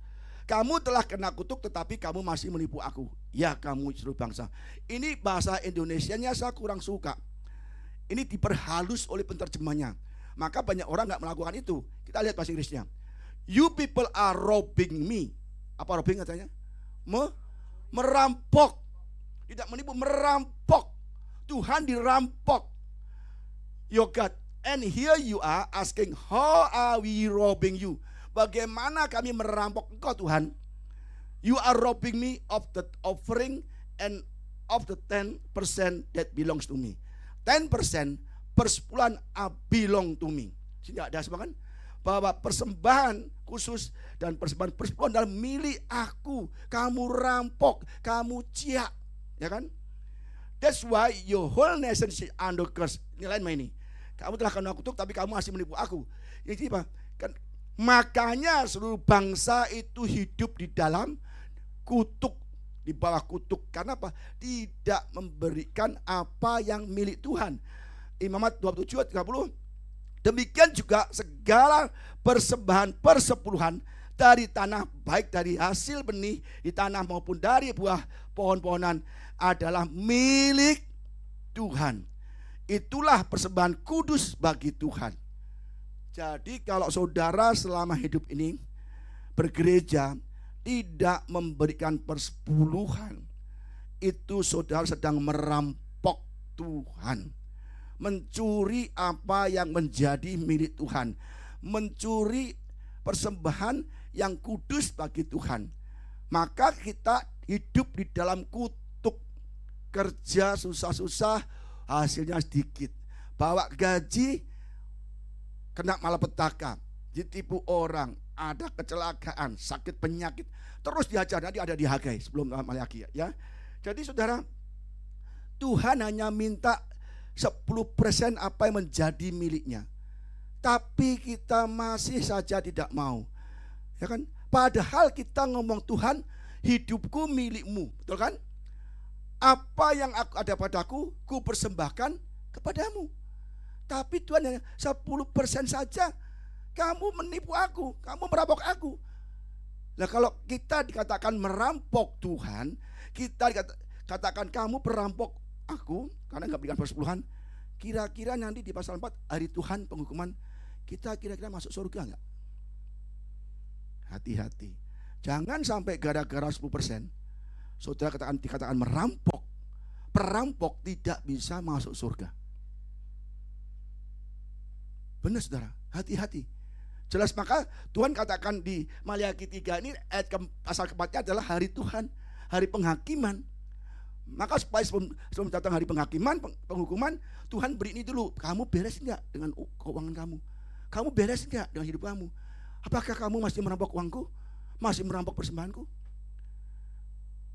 Kamu telah kena kutuk tetapi kamu masih menipu aku. Ya kamu seluruh bangsa. Ini bahasa Indonesianya saya kurang suka. Ini diperhalus oleh penterjemahnya. Maka banyak orang gak melakukan itu. Kita lihat bahasa Inggrisnya. You people are robbing me. Apa robbing katanya? Merampok. Tidak menipu, merampok. Tuhan dirampok. Your God. And here you are asking, how are we robbing you? Bagaimana kami merampok engkau Tuhan? You are robbing me of the offering and of the 10% that belongs to me. 10% persepuluhan belong to me. Sini ada semua kan? Bahwa persembahan khusus dan persembahan persepuluhan adalah milik aku. Kamu rampok, kamu ciak, ya kan? That's why your whole nation is under curse. Ini lain ini. Kamu telah kena kutuk tapi kamu masih menipu aku. Jadi apa? Kan, makanya seluruh bangsa itu hidup di dalam kutuk, di bawah kutuk. Karena apa? Tidak memberikan apa yang milik Tuhan. Imamat 27 ayat 30. Demikian juga segala persembahan persepuluhan dari tanah, baik dari hasil benih di tanah maupun dari buah pohon-pohonan, adalah milik Tuhan. Itulah persembahan kudus bagi Tuhan. Jadi kalau saudara selama hidup ini bergereja tidak memberikan persepuluhan, itu saudara sedang merampok Tuhan, mencuri apa yang menjadi milik Tuhan, mencuri persembahan yang kudus bagi Tuhan. Maka kita hidup di dalam kutuk, kerja susah-susah hasilnya sedikit. Bawa gaji, kena malapetaka, ditipu orang, ada kecelakaan, sakit penyakit, terus diajar. Nanti ada di Hagai sebelum Maleakhi ya. Jadi saudara, Tuhan hanya minta 10% apa yang menjadi miliknya. Tapi kita masih saja tidak mau. Ya kan? Padahal kita ngomong, Tuhan, hidupku milikmu, betul kan? Apa yang ada padaku, ku persembahkan kepadamu. Tapi Tuhan hanya 10% saja. Kamu menipu aku, kamu merampok aku. Nah, kalau kita dikatakan merampok Tuhan, kita dikatakan kamu perampok aku, karena nggak berikan persepuluhan, kira-kira nanti di pasal 4 hari Tuhan penghukuman, kita kira-kira masuk surga nggak? Hati-hati. Jangan sampai gara-gara 10%, saudara dikatakan merampok. Perampok tidak bisa masuk surga. Benar saudara, hati-hati. Jelas, maka Tuhan katakan di Maleakhi 3 ini ayat pasal keempatnya adalah hari Tuhan, hari penghakiman. Maka supaya sebelum datang hari penghakiman, penghukuman, Tuhan beri ini dulu. Kamu beres enggak dengan keuangan kamu? Kamu beres enggak dengan hidup kamu? Apakah kamu masih merampok uangku? Masih merampok persembahanku?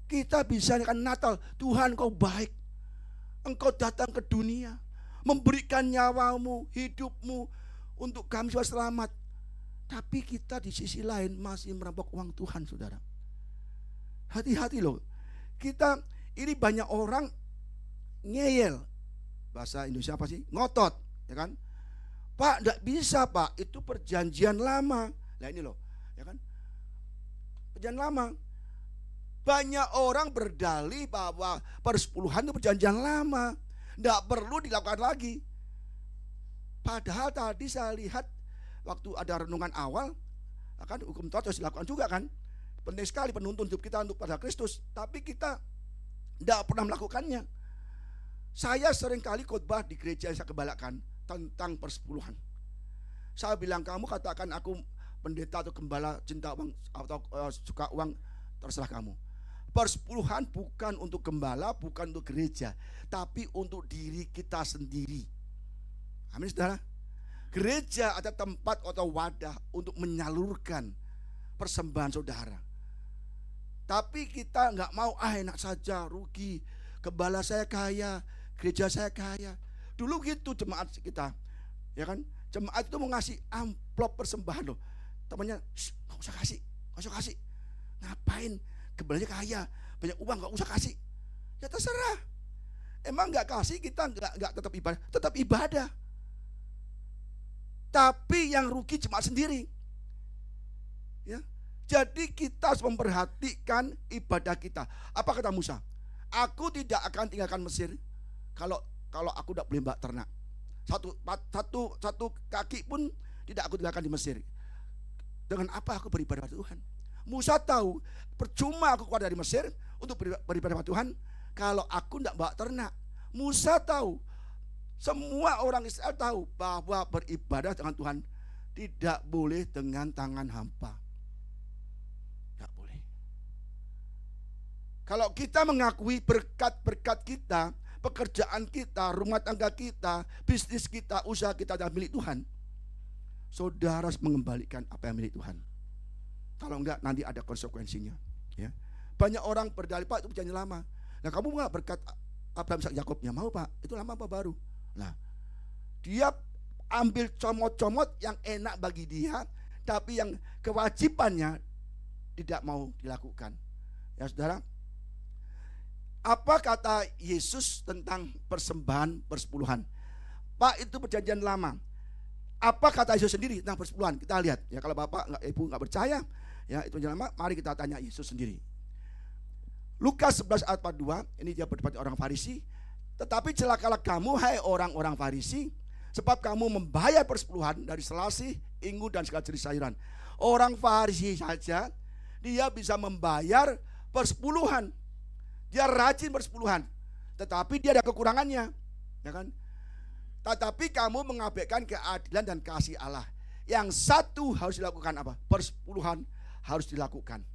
Kita bisa kan Natal, Tuhan kau baik. Engkau datang ke dunia, memberikan nyawamu, hidupmu untuk kami supaya selamat. Tapi kita di sisi lain masih merampok uang Tuhan, saudara. Hati-hati loh. Kita ini banyak orang ngeyel. Bahasa Indonesia apa sih? Ngotot, ya kan? Pak, enggak bisa Pak, itu perjanjian lama. Nah ini loh, ya kan? Perjanjian lama. Banyak orang berdalih bahwa persepuluhan itu perjanjian lama, enggak perlu dilakukan lagi. Padahal tadi saya lihat waktu ada renungan awal, kan hukum Taurat harus dilakukan juga kan. Penting sekali penuntun hidup kita untuk pada Kristus, tapi kita enggak pernah melakukannya. Saya seringkali khotbah di gereja yang saya gembalakan tentang persepuluhan. Saya bilang, kamu katakan aku pendeta atau gembala cinta uang atau suka uang, terserah kamu. Persepuluhan bukan untuk gembala, bukan untuk gereja, tapi untuk diri kita sendiri. Amin saudara. Gereja ada tempat atau wadah untuk menyalurkan persembahan saudara. Tapi kita nggak mau, enak saja, rugi. Gembala saya kaya, gereja saya kaya. Dulu gitu jemaat kita, ya kan? Jemaat itu mau ngasih amplop persembahan loh. Temannya, nggak usah kasih, nggak usah kasih. Ngapain? Gembalanya kaya, banyak uang, nggak usah kasih. Ya terserah. Emang nggak kasih kita nggak tetap ibadah, tetap ibadah. Tapi yang rugi jemaat sendiri. Ya, jadi kita harus memperhatikan ibadah kita. Apa kata Musa? Aku tidak akan tinggalkan Mesir kalau aku tidak boleh ternak. Satu kaki pun tidak aku tinggalkan di Mesir. Dengan apa aku beribadah pada Tuhan? Musa tahu percuma aku keluar dari Mesir untuk beribadah pada Tuhan kalau aku tidak bawa ternak. Musa tahu, semua orang Israel tahu bahwa beribadah dengan Tuhan tidak boleh dengan tangan hampa. Tidak boleh. Kalau kita mengakui berkat-berkat kita, pekerjaan kita, rumah tangga kita, bisnis kita, usaha kita adalah milik Tuhan, saudara harus mengembalikan apa yang milik Tuhan. Kalau enggak nanti ada konsekuensinya. Ya. Banyak orang berdalih, Pak itu perjanjian lama. Nah kamu enggak berkat Abraham, Ishak, Yakub? Ya mau Pak, itu lama apa baru? Nah dia ambil comot-comot yang enak bagi dia, tapi yang kewajibannya tidak mau dilakukan. Ya saudara, apa kata Yesus tentang persembahan persepuluhan? Pak itu perjanjian lama. Apa kata Yesus sendiri tentang persepuluhan? Kita lihat ya, kalau Bapak Ibu nggak percaya ya itu perjanjian lama, mari kita tanya Yesus sendiri. Lukas 11 ayat 42, ini dia berdebat orang Farisi. Tetapi celakalah kamu hai orang-orang Farisi, sebab kamu membayar persepuluhan dari selasih, inggu dan segala jenis sayuran. Orang Farisi saja dia bisa membayar persepuluhan. Dia rajin persepuluhan, tetapi dia ada kekurangannya, ya kan? Tetapi kamu mengabaikan keadilan dan kasih Allah. Yang satu harus dilakukan apa? Persepuluhan harus dilakukan.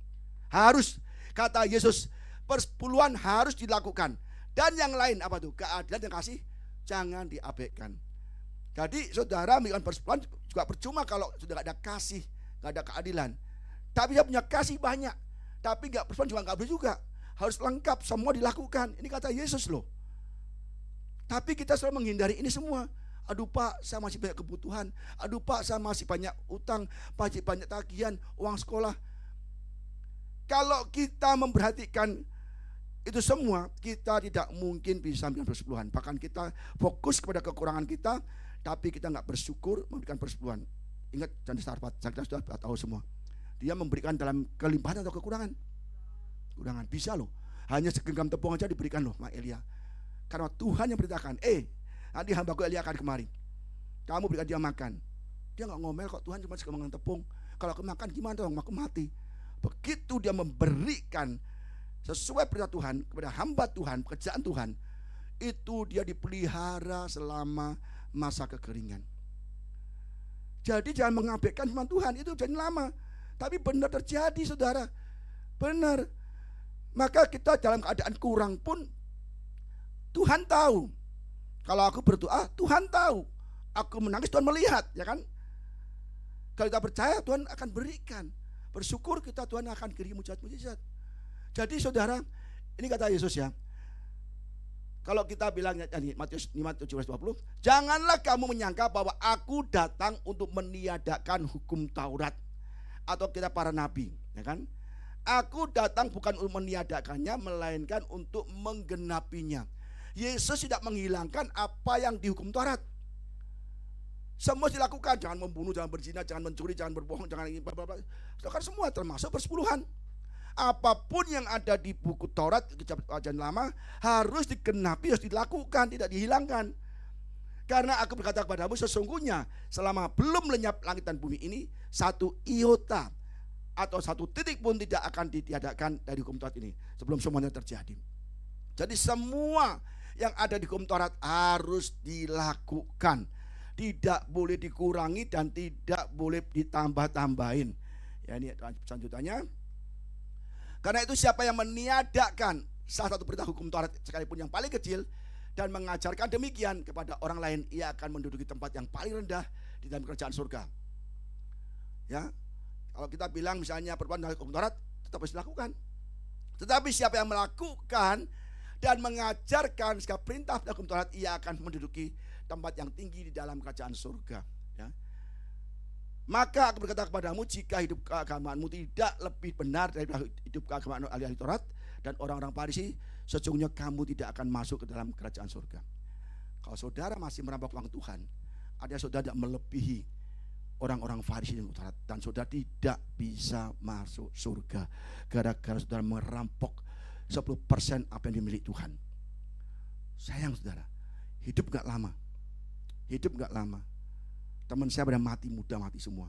Harus, kata Yesus, persepuluhan harus dilakukan. Dan yang lain apa tuh? Keadilan dan kasih jangan diabaikan. Jadi saudara memberikan persepuluhan juga percuma kalau sudah gak ada kasih, gak ada keadilan. Tapi dia punya kasih banyak, tapi gak persepuluhan juga gak boleh juga. Harus lengkap, semua dilakukan. Ini kata Yesus loh. Tapi kita selalu menghindari ini semua. Aduh Pak, saya masih banyak kebutuhan. Aduh Pak, saya masih banyak utang, masih banyak tagihan, uang sekolah. Kalau kita memperhatikan itu semua, kita tidak mungkin bisa memberikan persepuluhan. Bahkan kita fokus kepada kekurangan kita, tapi kita nggak bersyukur memberikan persepuluhan. Ingat janji Sarfat, kita sudah tahu semua. Dia memberikan dalam kelimpahan atau kekurangan. Kurangan, bisa loh. Hanya segenggam tepung aja diberikan loh Mak Elia. Karena Tuhan yang perintahkan, nanti hambaku Elia akan kemari. Kamu berikan dia makan. Dia nggak ngomel kok, Tuhan cuma segenggam tepung. Kalau aku makan gimana dong, aku mati. Begitu dia memberikan sesuai perintah Tuhan kepada hamba Tuhan, pekerjaan Tuhan, itu dia dipelihara selama masa kekeringan. Jadi jangan mengabaikan firman Tuhan, itu jangan lama. Tapi benar terjadi saudara, benar. Maka kita dalam keadaan kurang pun Tuhan tahu. Kalau aku berdoa, Tuhan tahu. Aku menangis, Tuhan melihat, ya kan? Kalau kita percaya, Tuhan akan berikan. Bersyukur kita, Tuhan akan kirim mujizat-mujizat. Jadi saudara, ini kata Yesus ya. Kalau kita bilang Matius 5:17-20, janganlah kamu menyangka bahwa aku datang untuk meniadakan hukum Taurat atau kita para nabi, ya kan? Aku datang bukan untuk meniadakannya, melainkan untuk menggenapinya. Yesus tidak menghilangkan apa yang dihukum Taurat. Semua dilakukan, jangan membunuh, jangan berzina, jangan mencuri, jangan berbohong, jangan ini, kan semua termasuk persepuluhan. Apapun yang ada di buku Taurat, Perjanjian Lama harus digenapi, harus dilakukan, tidak dihilangkan. Karena aku berkata kepadamu, sesungguhnya selama belum lenyap langit dan bumi ini, satu iota atau satu titik pun tidak akan ditiadakan dari hukum Taurat ini sebelum semuanya terjadi. Jadi semua yang ada di hukum Taurat harus dilakukan, tidak boleh dikurangi dan tidak boleh ditambah-tambahin. Ya, ini selanjutnya. Karena itu siapa yang meniadakan salah satu perintah hukum Taurat sekalipun yang paling kecil dan mengajarkan demikian kepada orang lain, ia akan menduduki tempat yang paling rendah di dalam kerajaan surga. Ya, kalau kita bilang misalnya perbuatan hukum Taurat tetap harus dilakukan. Tetapi siapa yang melakukan dan mengajarkan segala perintah hukum Taurat, ia akan menduduki tempat yang tinggi di dalam kerajaan surga. Ya. Maka aku berkata kepadamu, jika hidup keagamaanmu tidak lebih benar daripada hidup keagamaan ahli Taurat dan orang-orang Farisi, sesungguhnya kamu tidak akan masuk ke dalam kerajaan surga. Kalau saudara masih merampok uang Tuhan, ada saudara tidak melebihi orang-orang Farisi dan saudara tidak bisa masuk surga gara-gara saudara merampok 10% apa yang dimiliki Tuhan. Sayang saudara, hidup gak lama. Teman saya pada mati muda, mati semua,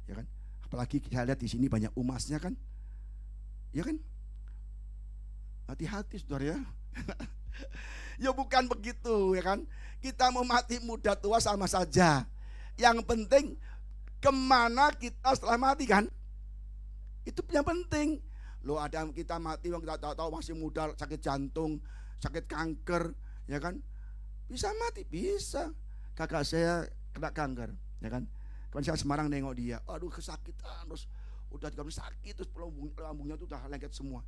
ya kan? Apalagi saya lihat di sini banyak umasnya kan, ya kan? Hati-hati saudara ya. Ya bukan begitu, ya kan? Kita mau mati muda tua sama saja. Yang penting kemana kita setelah mati kan? Itu yang penting. Loh, ada kita mati yang kita tahu masih muda, sakit jantung, sakit kanker, ya kan? Bisa mati, bisa. Kakak saya kena kanker, ya kan? Kemarin saya Semarang nengok dia, aduh kesakitan, terus udah sakit, terus lambungnya tuh udah lengket semua.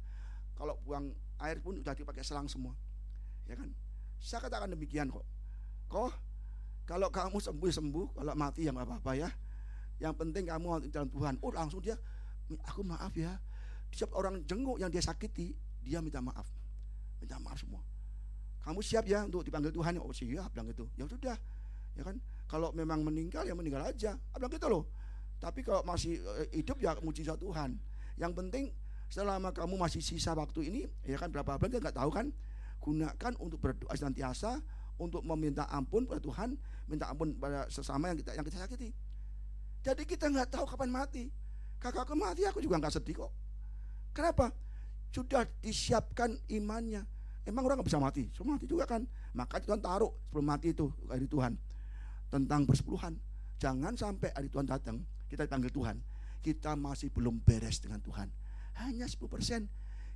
Kalau buang air pun udah dipakai selang semua, ya kan? Saya katakan demikian kok. Kalau kamu sembuh, kalau mati ya nggak apa-apa ya. Yang penting kamu dalam Tuhan. Oh langsung dia, aku maaf ya. Setiap orang jenguk yang dia sakiti, dia minta maaf semua. Kamu siap ya untuk dipanggil Tuhan? Oh siap, bilang gitu. Ya sudah, ya kan. Kalau memang meninggal ya meninggal aja, bilang gitu loh. Tapi kalau masih hidup ya mujizat Tuhan. Yang penting selama kamu masih sisa waktu ini, ya kan berapa bulan kita nggak tahu kan. Gunakan untuk berdoa senantiasa, untuk meminta ampun pada Tuhan, minta ampun pada sesama yang kita sakiti. Jadi kita nggak tahu kapan mati. Kakakku mati, aku juga nggak sedih kok. Kenapa? Sudah disiapkan imannya. Emang orang nggak bisa mati? Semua mati juga kan. Maka Tuhan taruh sebelum mati itu dari Tuhan tentang persepuluhan. Jangan sampai hari Tuhan datang kita dipanggil Tuhan, kita masih belum beres dengan Tuhan. Hanya 10%.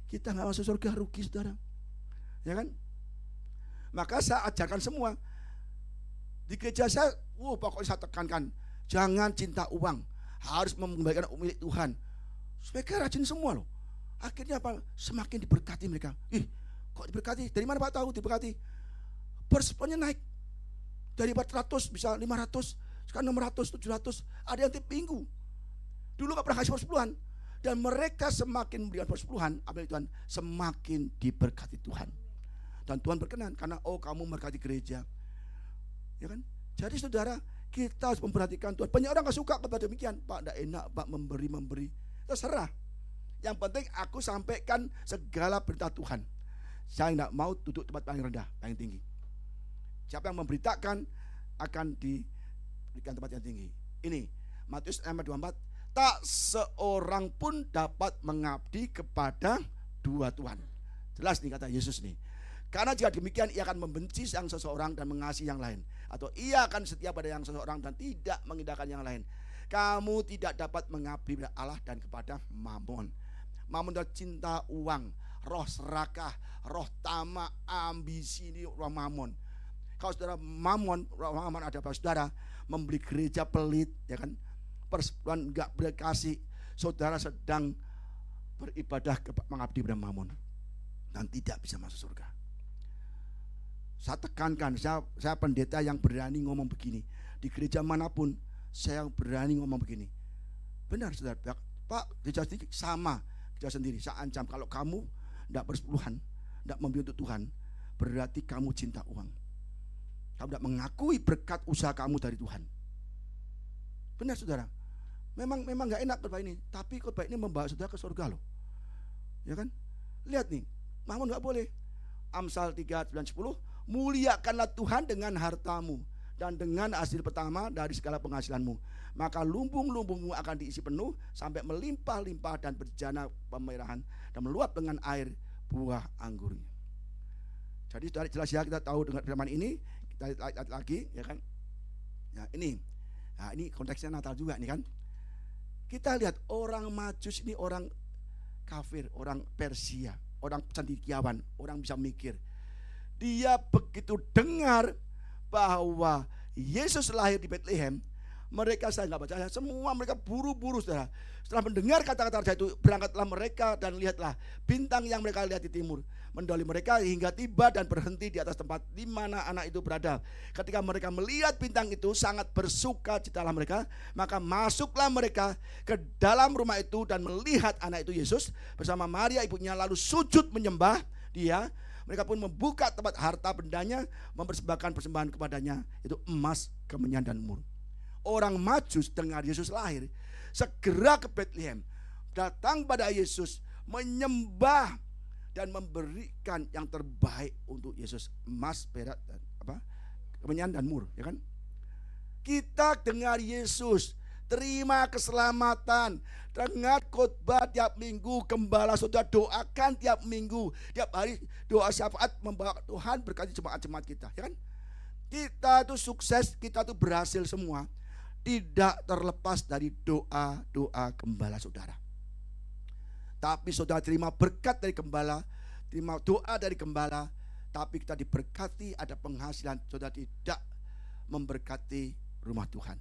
Kita nggak masuk surga, rugi saudara. Ya kan? Maka saya ajarkan semua. Di gereja saya, pokoknya saya tekankan, jangan cinta uang, harus mengembalikan milik Tuhan. Mereka rajin semua loh. Akhirnya apa? Semakin diberkati mereka. Kok diberkati? Dari mana Pak tahu diberkati? Persepnya naik. Dari 400 bisa 500, sekarang 600, 700. Ada yang tiap minggu. Dulu gak pernah kasih persepuluhan. Dan mereka semakin memberikan persepuluhan, apa Tuhan, semakin diberkati Tuhan. Dan Tuhan berkenan karena kamu memberkati gereja. Ya kan? Jadi saudara, kita harus memperhatikan Tuhan. Banyak orang gak suka kepada demikian. Pak, tidak enak Pak memberi. Terserah. Yang penting aku sampaikan segala berita Tuhan. Saya tidak mau duduk tempat paling rendah, paling tinggi. Siapa yang memberitakan akan diberikan tempat yang tinggi. Ini Matius 6:24. Tak seorang pun dapat mengabdi kepada dua Tuhan. Jelas nih kata Yesus nih. Karena jika demikian ia akan membenci yang seseorang dan mengasihi yang lain. Atau ia akan setia pada yang seseorang dan tidak mengindahkan yang lain. Kamu tidak dapat mengabdi kepada Allah dan kepada Mamon. Mamon adalah cinta uang, roh serakah, roh tamak, ambisi, ini roh Mamon. Kalau saudara Mamon ada pada saudara, membeli gereja pelit, ya kan, persepuluhan enggak berkasih, saudara sedang beribadah mengabdi kepada Mamon dan tidak bisa masuk surga. Saya tekankan, saya pendeta yang berani ngomong begini. Di gereja manapun saya berani ngomong begini. Benar saudara, Pak, gereja sendiri sama, gereja sendiri. Saya ancam kalau kamu tidak bersepuluhan, tidak memberi untuk Tuhan, berarti kamu cinta uang. Kamu tidak mengakui berkat usaha kamu dari Tuhan. Benar saudara. Memang nggak enak khotbah ini, tapi khotbah ini membawa saudara ke surga loh. Ya kan? Lihat nih, Mamon nggak boleh. Amsal 3:9-10, muliakanlah Tuhan dengan hartamu dan dengan hasil pertama dari segala penghasilanmu. Maka lumbung-lumbungmu akan diisi penuh sampai melimpah-limpah dan berjana pemerahan dan meluap dengan air buah anggurnya. Jadi dari jelas ya, kita tahu dengan firman ini, kita lihat lagi ya kan. Ya ini. Nah, ini konteksnya Natal juga nih kan. Kita lihat orang Majus ini orang kafir, orang Persia, orang cendekiawan, orang bisa mikir. Dia begitu dengar bahwa Yesus lahir di Bethlehem, mereka saya nggak percaya, semua mereka buru-buru saudara. Setelah mendengar kata-kata raja itu, berangkatlah mereka dan lihatlah bintang yang mereka lihat di timur, mendahului mereka hingga tiba dan berhenti di atas tempat di mana anak itu berada. Ketika mereka melihat bintang itu, sangat bersukacitalah mereka. Maka masuklah mereka ke dalam rumah itu dan melihat anak itu Yesus bersama Maria ibunya, lalu sujud menyembah dia. Mereka pun membuka tempat harta bendanya, mempersembahkan persembahan kepadanya, itu emas, kemenyan dan mur. Orang Majus dengar Yesus lahir, segera ke Bethlehem, datang pada Yesus, menyembah dan memberikan yang terbaik untuk Yesus, emas, perak, dan kemenyan dan mur, ya kan? Kita dengar Yesus, terima keselamatan, dengar khotbah tiap minggu, gembala saudara doakan tiap minggu, tiap hari doa syafaat membawa Tuhan berkati jemaat-jemaat kita, ya kan? Kita tuh sukses, kita tuh berhasil semua, tidak terlepas dari doa-doa gembala saudara. Tapi saudara terima berkat dari gembala, terima doa dari gembala, tapi kita diberkati, ada penghasilan, saudara tidak memberkati rumah Tuhan.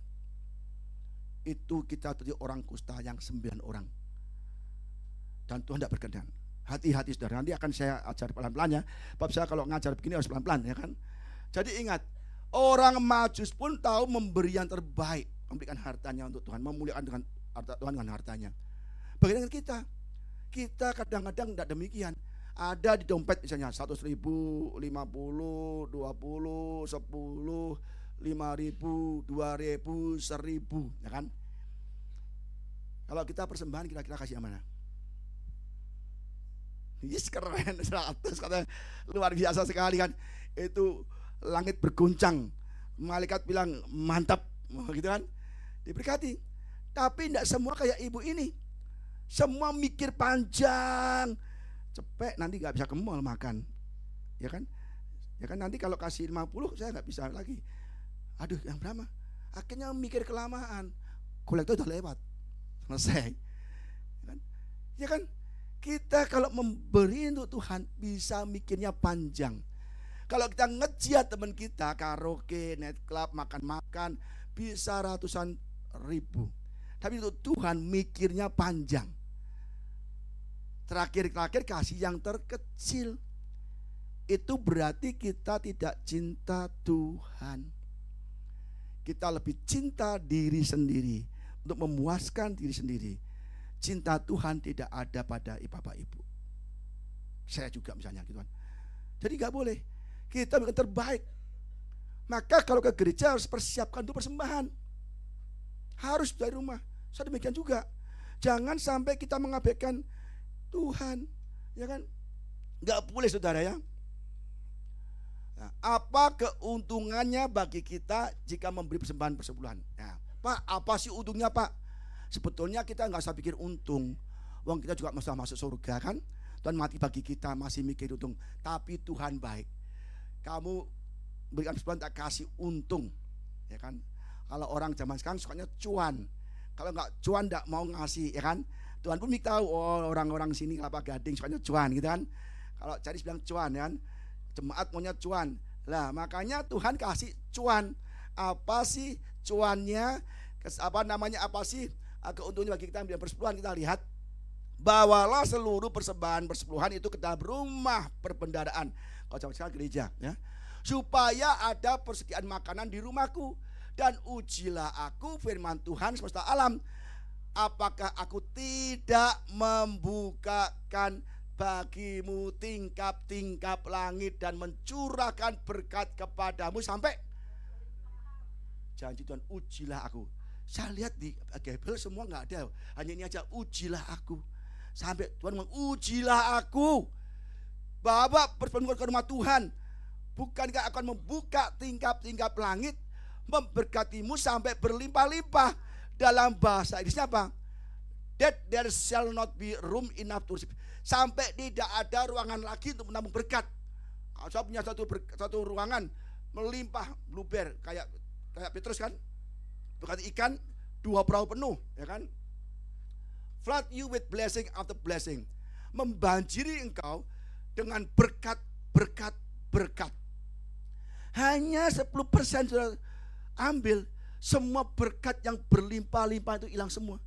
Itu kita tadi orang kusta yang 9 orang. Dan Tuhan tidak berkenan. Hati-hati saudara, nanti akan saya ajar pelan-pelan ya. Bab saya kalau ngajar begini harus pelan-pelan ya kan. Jadi ingat, orang Majus pun tahu memberi yang terbaik, memberikan hartanya untuk Tuhan, memuliakan dengan harta Tuhan dengan hartanya. Bagaimana dengan kita? Kita kadang-kadang tidak demikian. Ada di dompet misalnya 100.000, 50, 20, 10, 5.000, 2.000, 1.000, ya kan? Kalau kita persembahan kira-kira kasih yang mana? Yes, keren, 100 katanya, luar biasa sekali kan? Itu langit berguncang, malaikat bilang mantap, gitu kan? Diberkati. Tapi tidak semua kayak ibu ini. Semua mikir panjang, cepet nanti nggak bisa ke mall makan, ya kan? Ya kan nanti kalau kasih 50 saya nggak bisa lagi. Aduh, yang berapa? Akhirnya mikir kelamaan. Kolektor udah lewat, selesai. Ya kan? Kita kalau memberi untuk Tuhan bisa mikirnya panjang. Kalau kita ngejiat teman kita, karaoke, night club, makan-makan, bisa ratusan ribu. Tapi untuk Tuhan mikirnya panjang. Terakhir kasih yang terkecil. Itu berarti kita tidak cinta Tuhan. Kita lebih cinta diri sendiri untuk memuaskan diri sendiri. Cinta Tuhan tidak ada pada bapak ibu. Saya juga misalnya gitu kan. Jadi gak boleh. Kita yang terbaik. Maka kalau ke gereja harus persiapkan untuk persembahan. Harus dari rumah. Saya demikian juga. Jangan sampai kita mengabaikan Tuhan. Ya kan? Gak boleh saudara ya. Nah, apa keuntungannya bagi kita jika memberi persembahan persepuluhan? Nah, Pak, apa sih untungnya Pak? Sebetulnya kita gak usah pikir untung. Wong kita juga masih masuk surga kan? Tuhan mati bagi kita, masih mikir untung. Tapi Tuhan baik. Kamu berikan persepuluhan tak kasih untung, ya kan? Kalau orang zaman sekarang sukanya cuan. Kalau nggak cuan nggak mau ngasih, ya kan? Tuhan pun tahu, oh orang-orang sini Kelapa Gading sukanya cuan, gitu kan? Kalau cari bilang cuan, ya kan? Jemaat maunya cuan. Lah makanya Tuhan kasih cuan. Apa sih cuannya? Apa sih keuntungannya bagi kita yang persepuluhan? Kita lihat. Bawalah seluruh persembahan persepuluhan itu ke dalam rumah perbendaharaan. Kalau sama gereja, ya, supaya ada persediaan makanan di rumahku, dan ujilah aku firman Tuhan semesta alam, apakah aku tidak membukakan bagimu tingkap-tingkap langit dan mencurahkan berkat kepadamu sampai janji Tuhan, ujilah aku. Saya lihat di Bible semua nggak ada, hanya ini aja, ujilah aku. Sampai Tuhan ngomong, ujilah aku. Bapak berpenuh ke rumah Tuhan, bukankah akan membuka tingkap-tingkap langit, memberkatimu sampai berlimpah-limpah. Dalam bahasa Inggrisnya apa? That there shall not be room enough to receive. Sampai tidak ada ruangan lagi untuk menambung berkat. Kalau saya punya satu ruangan melimpah luber kayak Petrus kan, berkati ikan 2 perahu penuh, ya kan? Flood you with blessing after blessing, membanjiri engkau dengan berkat. Hanya 10% sudah ambil, semua berkat yang berlimpah-limpah itu hilang semua.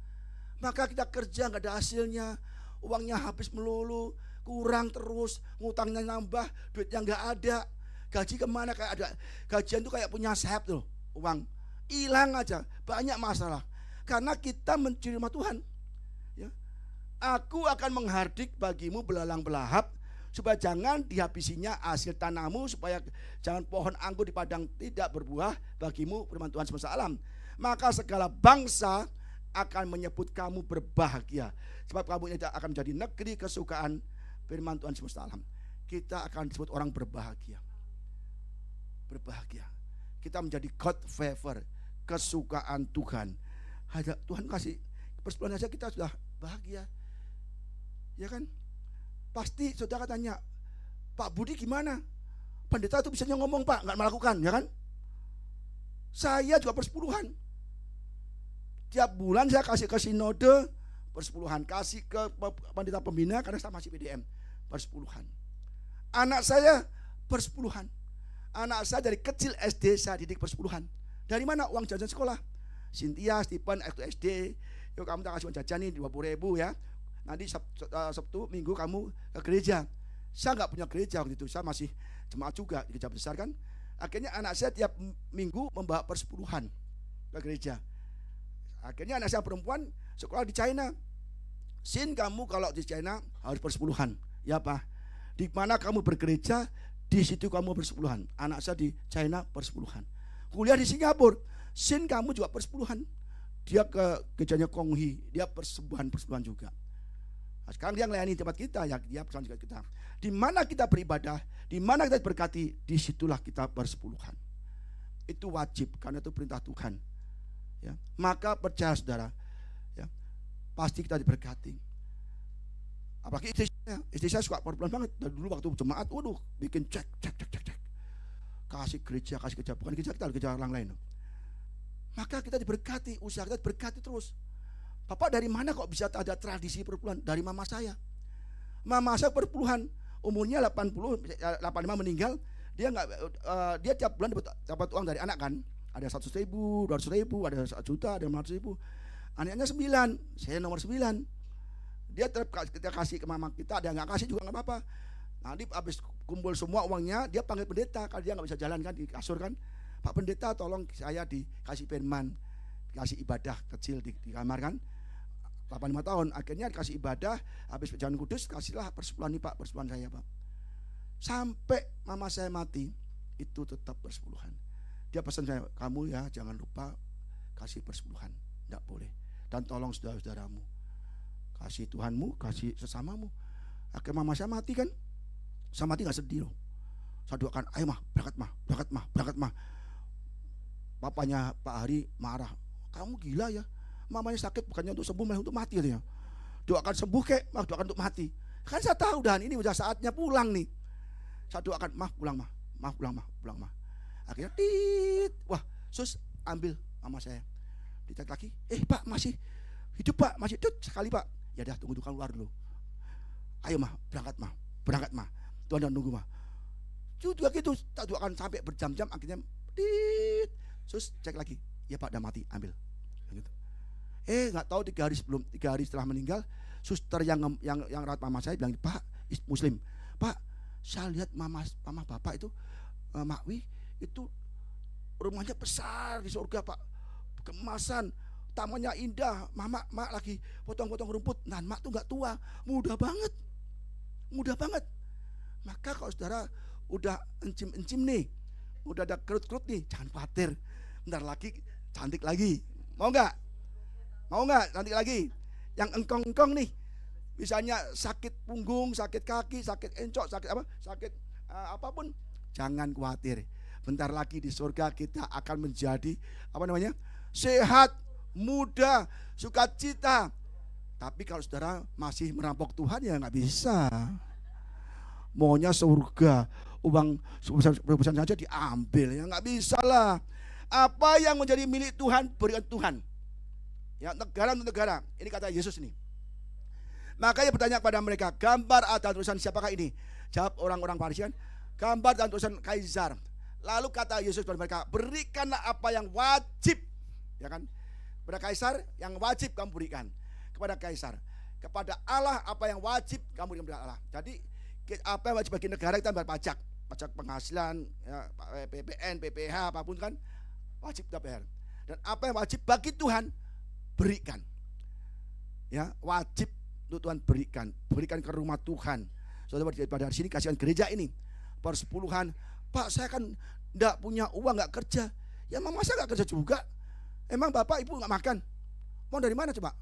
Maka kita kerja nggak ada hasilnya, uangnya habis melulu, kurang terus, ngutangnya nambah, duitnya nggak ada. Gaji kemana? Kayak ada gajian tuh kayak punya sayap tuh, uang hilang aja, banyak masalah. Karena kita mencuri rumah Tuhan. Ya. Aku akan menghardik bagimu belalang belahap, supaya jangan dihabisinya hasil tanahmu, supaya jangan pohon anggur di padang tidak berbuah bagimu firman Tuhan semesta alam. Maka segala bangsa akan menyebut kamu berbahagia, sebab kamu ini akan menjadi negeri kesukaan firman Tuhan semesta alam. Kita akan disebut orang berbahagia. Berbahagia. Kita menjadi God favor, kesukaan Tuhan. Tuhan kasih persepuluhan saja kita sudah bahagia. Ya kan? Pasti saudara tanya, Pak Budi gimana? Pendeta itu bisanya ngomong Pak, nggak melakukan, ya kan? Saya juga persepuluhan. Tiap bulan saya kasih ke sinode persepuluhan, kasih ke pendeta pembina karena saya masih PDM persepuluhan. Anak saya persepuluhan. Anak saya dari kecil SD saya didik persepuluhan. Dari mana uang jajan sekolah? Cynthia, Stephen, SD. Yuk kamu tak kasih uang jajan nih 20.000 ya. Nanti Sabtu Minggu kamu ke gereja. Saya nggak punya gereja waktu itu, saya masih jemaat juga di gereja besar kan. Akhirnya anak saya tiap minggu membawa persepuluhan ke gereja. Akhirnya anak saya perempuan sekolah di China. Sin, kamu kalau di China harus persepuluhan. Ya Pak, di mana kamu bergereja, di situ kamu persepuluhan. Anak saya di China persepuluhan. Kuliah di Singapura, Sin kamu juga persepuluhan. Dia ke gerejanya Konghi, dia persepuluhan juga. Nah, sekarang dia melayani tempat kita, ya dia persepuluhan juga kita. Di mana kita beribadah, di mana kita berkati, disitulah kita persepuluhan. Itu wajib, karena itu perintah Tuhan. Ya, maka percaya saudara, ya, pasti kita diberkati. Apalagi istri saya suka persepuluhan banget. Dari dulu waktu jemaat, waduh, bikin cek. Kasih gereja, bukan gereja kita, gereja orang lain. Maka kita diberkati, usaha kita diberkati terus. Bapak dari mana kok bisa ada tradisi persepuluhan? Dari mama saya. Mama saya persepuluhan, umurnya 85 meninggal, Dia tiap bulan dapat uang dari anak kan. Ada 100.000, 200.000, ada 1 juta, ada 500.000. Anaknya 9, saya nomor 9. Dia tetap kita kasih ke mama kita, ada nggak kasih juga nggak apa-apa. Nanti habis kumpul semua uangnya, dia panggil pendeta kalau dia nggak bisa jalan kan di kasur kan. Pak pendeta tolong saya dikasih firman, dikasih ibadah kecil di kamar kan. 85 tahun, akhirnya dikasih ibadah, habis perjalanan kudus kasihlah persepuluhan nih Pak, persepuluhan saya Pak. Sampai mama saya mati, itu tetap persepuluhan. Dia pesan saya, kamu ya jangan lupa kasih persepuluhan, tidak boleh. Dan tolong saudara-saudaramu, kasih Tuhanmu, kasih sesamamu. Akhirnya mama saya mati kan, saya mati gak sedih loh. Saya doakan, ayo mah, berangkat mah, berangkat mah, berangkat mah. Bapaknya Pak Hari marah, kamu gila ya, mamanya sakit bukannya untuk sembuh malah untuk mati katanya. Doakan sembuh kek, mah doakan untuk mati. Kan saya tahu dan ini udah saatnya pulang nih. Saya doakan, mah pulang mah, mah pulang mah, pulang mah. Akhirnya wah, sus ambil mama saya. Dicek lagi, Pak masih hidup Pak, masih sekali Pak. Ya dah tunggu keluar dulu. Ayo mah, berangkat mah, berangkat mah. Tuhan dan nunggu mah. Juga gitu, tak doakan sampai berjam-jam akhirnya sus cek lagi. Ya Pak udah mati, ambil. Gitu. Nggak tahu 3 hari setelah meninggal, suster yang rawat mama saya bilang, Pak, Muslim, Pak, saya lihat mama bapak itu Makwi itu rumahnya besar di surga Pak, kemasan, tamannya indah, mak lagi potong-potong rumput, nah mak tuh nggak tua, muda banget. Maka kalau saudara udah encim nih, udah ada kerut-kerut nih, jangan khawatir, bentar lagi cantik lagi, mau nggak cantik lagi? Yang engkong-engkong nih, misalnya sakit punggung, sakit kaki, sakit encok, sakit apapun, jangan khawatir. Bentar lagi di surga kita akan menjadi sehat, muda, sukacita. Tapi kalau saudara masih merampok Tuhan ya nggak bisa. Maunya surga, uang sebesar saja diambil, ya nggak bisa lah. Apa yang menjadi milik Tuhan berikan Tuhan. Ya, negara untuk negara. Ini kata Yesus nih. Makanya bertanya kepada mereka, gambar atau tulisan siapakah ini? Jawab orang-orang Farisi kan, gambar dan tulisan Kaisar. Lalu kata Yesus kepada mereka, berikanlah apa yang wajib, ya kan? Kepada Kaisar yang wajib kamu berikan kepada Kaisar. Kepada Allah apa yang wajib kamu berikan kepada Allah. Jadi apa yang wajib bagi negara kita bayar pajak penghasilan, ya, PPN, PPH apapun kan wajib kita bayar. Dan apa yang wajib bagi Tuhan berikan. Ya, wajib untuk Tuhan berikan ke rumah Tuhan. Saudara pada hari sini kasihkan gereja ini persepuluhan. Pak, saya kan enggak punya uang, enggak kerja. Ya mama saya enggak kerja juga. Emang bapak ibu enggak makan? Mau dari mana coba?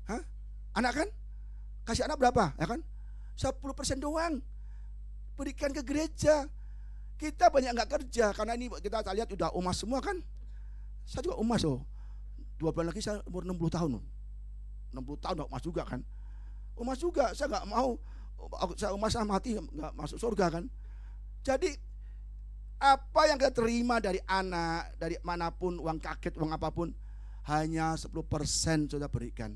Hah? Anak kan? Kasih anak berapa? Ya kan? 10% doang. Berikan ke gereja. Kita banyak enggak kerja karena ini kita lihat udah umas semua kan. Saya juga umas loh. 2 bulan lagi saya umur 60 tahun. 60 tahun enggak umas juga kan. Umas juga, saya enggak mau saya umas mati enggak masuk surga kan. Jadi apa yang kita terima dari anak, dari manapun, uang kaget, uang apapun, hanya 10% sudah berikan.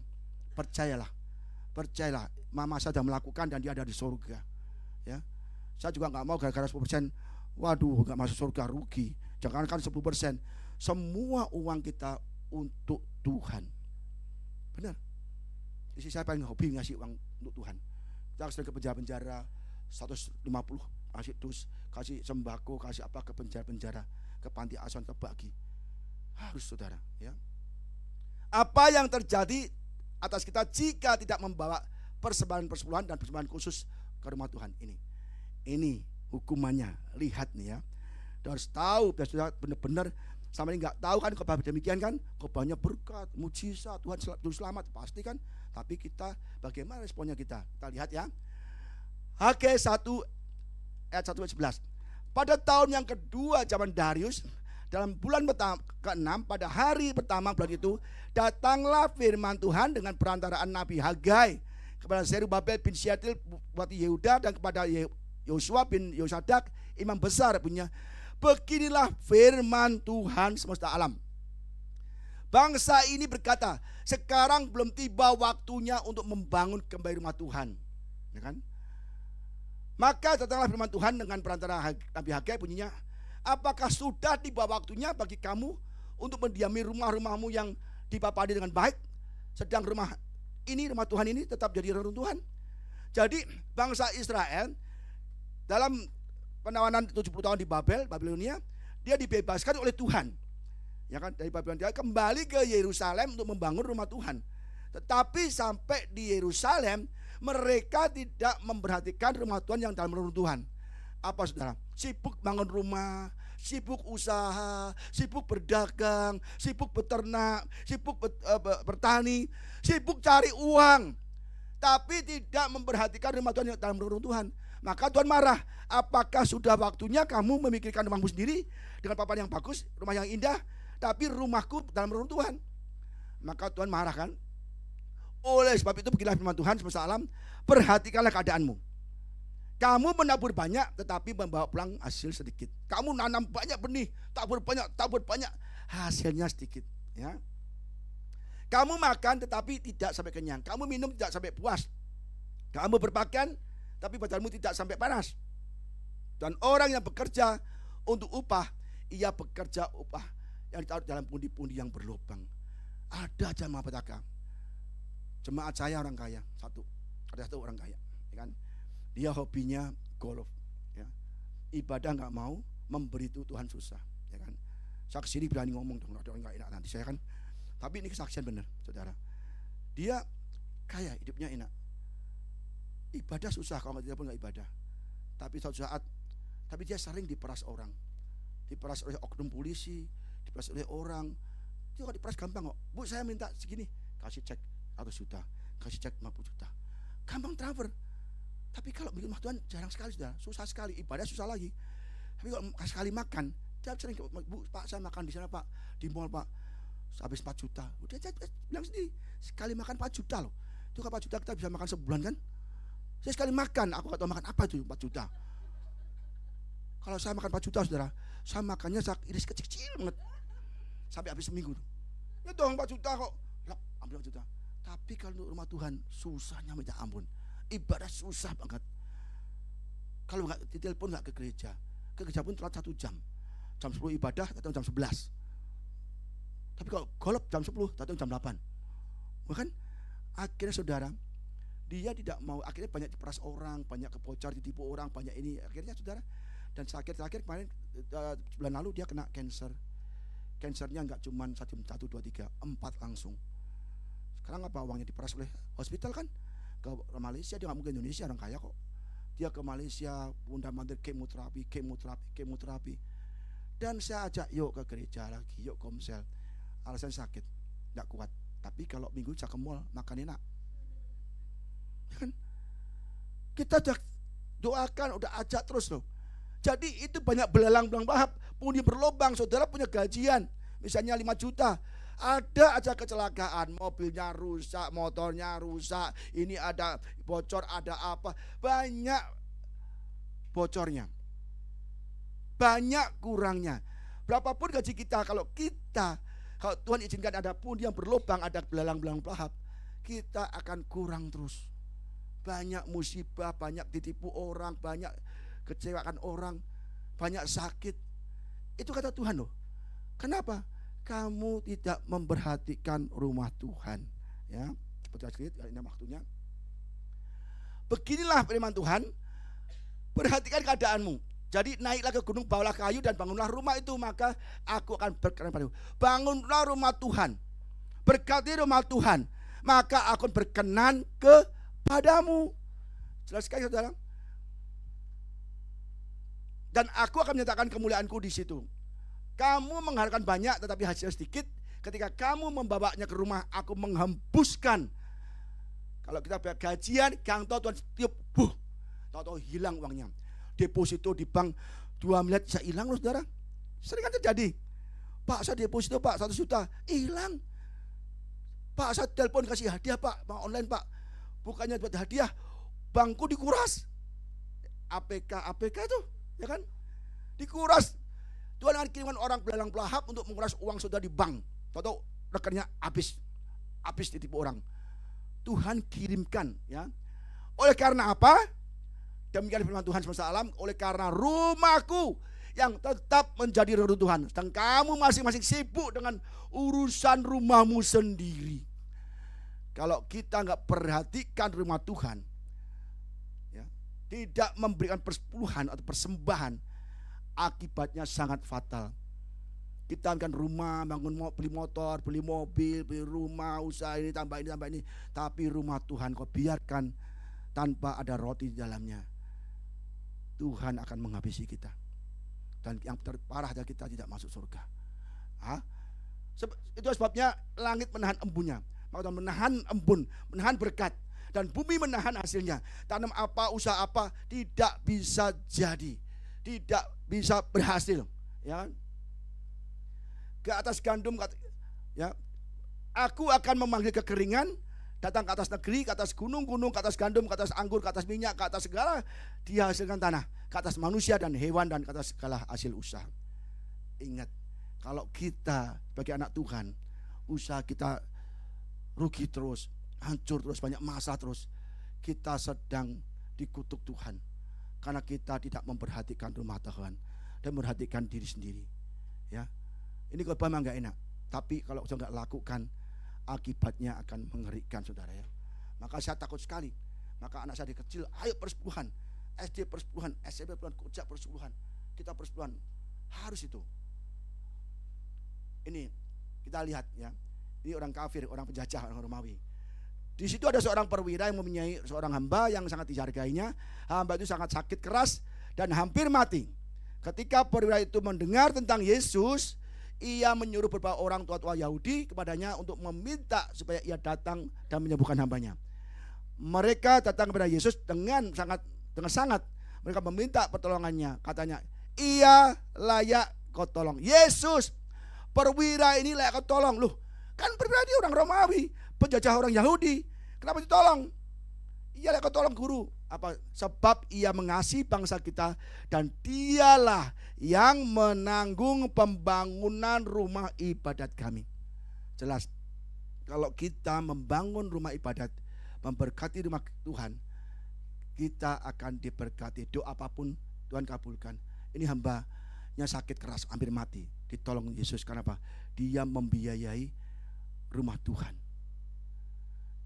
Percayalah, mama saya sudah melakukan dan dia ada di surga. Ya, saya juga nggak mau gara-gara 10%, waduh nggak masuk surga, rugi. Jangankan 10%, semua uang kita untuk Tuhan. Benar. Isi saya paling hobi ngasih uang untuk Tuhan. Kita sering ke penjara-penjara, 150 kasih dus, kasih sembako, kasih apa ke penjara-penjara, ke panti asuhan, ke bagi. Harus saudara, ya. Apa yang terjadi atas kita jika tidak membawa persembahan-persepuluhan dan persembahan khusus ke rumah Tuhan ini? Ini hukumannya. Lihat nih ya. Dan harus tahu, biar saudara benar-benar sama ini nggak tahu kan khotbah demikian kan, khotbahnya berkat, mujizat, Tuhan selamat pasti kan. Tapi kita bagaimana responnya kita? Kita lihat ya. Hagai 1 ayat 1-11. Pada tahun yang kedua zaman Darius, dalam bulan ke-6 pada hari pertama bulan itu, datanglah firman Tuhan dengan perantaraan Nabi Hagai kepada Zerubabel bin Syaltiel bupati Yehuda dan kepada Yosua bin Yosadak imam besar punya. Beginilah firman Tuhan semesta alam. Bangsa ini berkata, sekarang belum tiba waktunya untuk membangun kembali rumah Tuhan, ya kan? Maka datanglah firman Tuhan dengan perantara Nabi Hagai bunyinya, apakah sudah tiba waktunya bagi kamu untuk mendiami rumah-rumahmu yang dipapadi dengan baik, sedang rumah Tuhan ini tetap jadi reruntuhan. Jadi bangsa Israel dalam penawanan 70 tahun di Babilonia, dia dibebaskan oleh Tuhan. Ya kan, dari Babilonia dia kembali ke Yerusalem untuk membangun rumah Tuhan. Tetapi sampai di Yerusalem mereka tidak memperhatikan rumah Tuhan yang dalam reruntuhan. Apa saudara? Sibuk bangun rumah, sibuk usaha, sibuk berdagang, sibuk beternak, sibuk bertani, sibuk cari uang, tapi tidak memperhatikan rumah Tuhan yang dalam reruntuhan. Maka Tuhan marah. Apakah sudah waktunya kamu memikirkan rumahmu sendiri dengan papan yang bagus, rumah yang indah, tapi rumahku dalam reruntuhan? Maka Tuhan marah kan? Oleh sebab itu beginilah firman Tuhan semesta alam, perhatikanlah keadaanmu. Kamu menabur banyak tetapi membawa pulang hasil sedikit. Kamu nanam banyak benih, tabur banyak, hasilnya sedikit, ya. Kamu makan tetapi tidak sampai kenyang. Kamu minum tidak sampai puas. Kamu berpakaian tapi badanmu tidak sampai panas. Dan orang yang bekerja untuk upah, ia bekerja upah yang ditaruh dalam pundi-pundi yang berlubang. Ada jemaah petaka. Jemaat saya orang kaya, ada satu orang kaya, ya kan? Dia hobinya golf, ya. Ibadah nggak mau, memberi itu Tuhan susah, ya kan? Saya kesini berani ngomong dong, ada orang nggak enak nanti saya kan. Tapi ini kesaksian benar, saudara. Dia kaya, hidupnya enak. Ibadah susah, kalau tidak pun nggak ibadah. Tapi suatu saat, tapi dia sering diperas orang, diperas oleh oknum polisi, diperas oleh orang. Dia kok diperas gampang kok. Bu, saya minta segini, kasih cek 100 juta, kasih cek 50 juta, gampang transfer. Tapi kalau bikin rumah Tuhan jarang sekali, sudah susah sekali. Ibadah susah lagi. Tapi kalau sekali makan, dia sering, Bu, Pak, saya makan di sana, Pak, di mall, Pak, habis 4 juta. Udah bilang sendiri, sekali makan 4 juta loh. Itu kalau 4 juta kita bisa makan sebulan kan? Saya sekali makan, aku gak tahu makan apa itu 4 juta. Kalau saya makan 4 juta, saudara, saya makannya iris kecil-kecil banget sampai habis seminggu. Ya dong 4 juta kok, ambil 4 juta. Tapi kalau rumah Tuhan susahnya minta ampun. Ibadah susah banget. Kalau nggak ditelepon nggak ke gereja pun telat 1 jam. Jam 10 ibadah, datang jam 11. Tapi kalau golop jam 10, datang jam 8. Bahkan akhirnya saudara, dia tidak mau, akhirnya banyak diperas orang, banyak kebocor, ditipu orang, banyak ini. Akhirnya saudara, dan terakhir kemarin bulan lalu dia kena cancer. Cancernya nggak cuma 1, 2, 3, 4 langsung. Sekarang apa, uangnya diperas oleh hospital kan? Ke Malaysia, dia nggak mungkin Indonesia, orang kaya kok. Dia ke Malaysia, bunda-mandir kemoterapi. Dan saya ajak, yuk ke gereja lagi, yuk komsel. Alasan sakit, nggak kuat. Tapi kalau minggu saya ke mall, makan enak. Kan? Kita udah doakan, udah ajak terus loh. Jadi itu banyak belalang-belalang bahap, pundi berlobang. Saudara punya gajian, misalnya 5 juta. Ada aja kecelakaan, mobilnya rusak, motornya rusak, ini ada bocor, ada apa, banyak bocornya, banyak kurangnya. Berapapun gaji kita, kalau Tuhan izinkan ada pundi yang berlubang, ada belalang-belalang pelahap, kita akan kurang terus. Banyak musibah, banyak ditipu orang, banyak kecewakan orang, banyak sakit. Itu kata Tuhan loh. Kenapa? Kamu tidak memperhatikan rumah Tuhan, ya. Seperti ini waktunya. Beginilah firman Tuhan, perhatikan keadaanmu. Jadi naiklah ke gunung, bawalah kayu dan bangunlah rumah itu, maka aku akan berkenan padamu. Bangunlah rumah Tuhan, berkati rumah Tuhan, maka aku berkenan kepadamu. Jelas sekali saudara. Dan aku akan menyatakan kemuliaanku di situ. Kamu mengharapkan banyak tetapi hasilnya sedikit. Ketika kamu membawanya ke rumah, aku menghembuskan. Kalau kita bayar gajian, gang tahu Tuhan tiup, tahu hilang uangnya. Deposito di bank 2 miliar bisa hilang loh saudara. Sering kan terjadi. Pak, saya deposito Pak 1 juta, hilang. Pak, saya telepon kasih hadiah Pak, mau online Pak. Bukannya buat hadiah, bankku dikuras. APK itu, ya kan? Dikuras. Tuhan akan kirimkan orang belalang pelahap untuk menguras uang saudara di bank. Tahu rekennya habis ditipu orang. Tuhan kirimkan, ya. Oleh karena apa? Demikian firman Tuhan semesta alam, oleh karena rumahku yang tetap menjadi reruntuhan. Dan kamu masing-masing sibuk dengan urusan rumahmu sendiri. Kalau kita nggak perhatikan rumah Tuhan, ya, tidak memberikan persepuluhan atau persembahan, akibatnya sangat fatal. Kita kan rumah, beli motor, beli mobil, beli rumah, usaha ini tambah ini. Tapi rumah Tuhan kau biarkan tanpa ada roti di dalamnya, Tuhan akan menghabisi kita. Dan yang terparah adalah kita tidak masuk surga. Itu sebabnya langit menahan embunnya. Maka menahan embun, menahan berkat. Dan bumi menahan hasilnya. Tanam apa, usaha apa, tidak bisa jadi. Tidak bisa berhasil. Ya. Ke atas gandum, ya, aku akan memanggil kekeringan, datang ke atas negeri, ke atas gunung-gunung, ke atas gandum, ke atas anggur, ke atas minyak, ke atas segala dihasilkan tanah, ke atas manusia dan hewan, dan ke atas segala hasil usaha. Ingat, kalau kita sebagai anak Tuhan, usaha kita rugi terus, hancur terus, banyak masalah terus, kita sedang dikutuk Tuhan, karena kita tidak memperhatikan rumah Tuhan dan memperhatikan diri sendiri. Ya, ini khotbah memang gak enak, tapi kalau sudah nggak lakukan, akibatnya akan mengerikan, saudara ya. Maka saya takut sekali. Maka anak saya di kecil, ayo persepuluhan, SD persepuluhan, SMP persepuluhan, Kojak persepuluhan, kita persepuluhan, harus itu. Ini kita lihat ya, ini orang kafir, orang penjajah, orang Romawi. Di situ ada seorang perwira yang mempunyai seorang hamba yang sangat dihargainya. Hamba itu sangat sakit keras dan hampir mati. Ketika perwira itu mendengar tentang Yesus, ia menyuruh beberapa orang tua-tua Yahudi kepadanya untuk meminta supaya ia datang dan menyembuhkan hambanya. Mereka datang kepada Yesus dengan sangat mereka meminta pertolongannya. Katanya, ia layak kau tolong. Yesus, perwira ini layak kau tolong. Loh, kan perwira ini orang Romawi, penjajah orang Yahudi. Kenapa ditolong? Ia layak kau tolong, guru. Apa? Sebab ia mengasihi bangsa kita dan dialah yang menanggung pembangunan rumah ibadat kami. Jelas, kalau kita membangun rumah ibadat, memberkati rumah Tuhan, kita akan diberkati. Doa apapun Tuhan kabulkan. Ini hambanya sakit keras, hampir mati, ditolong Yesus. Karena apa? Dia membiayai rumah Tuhan.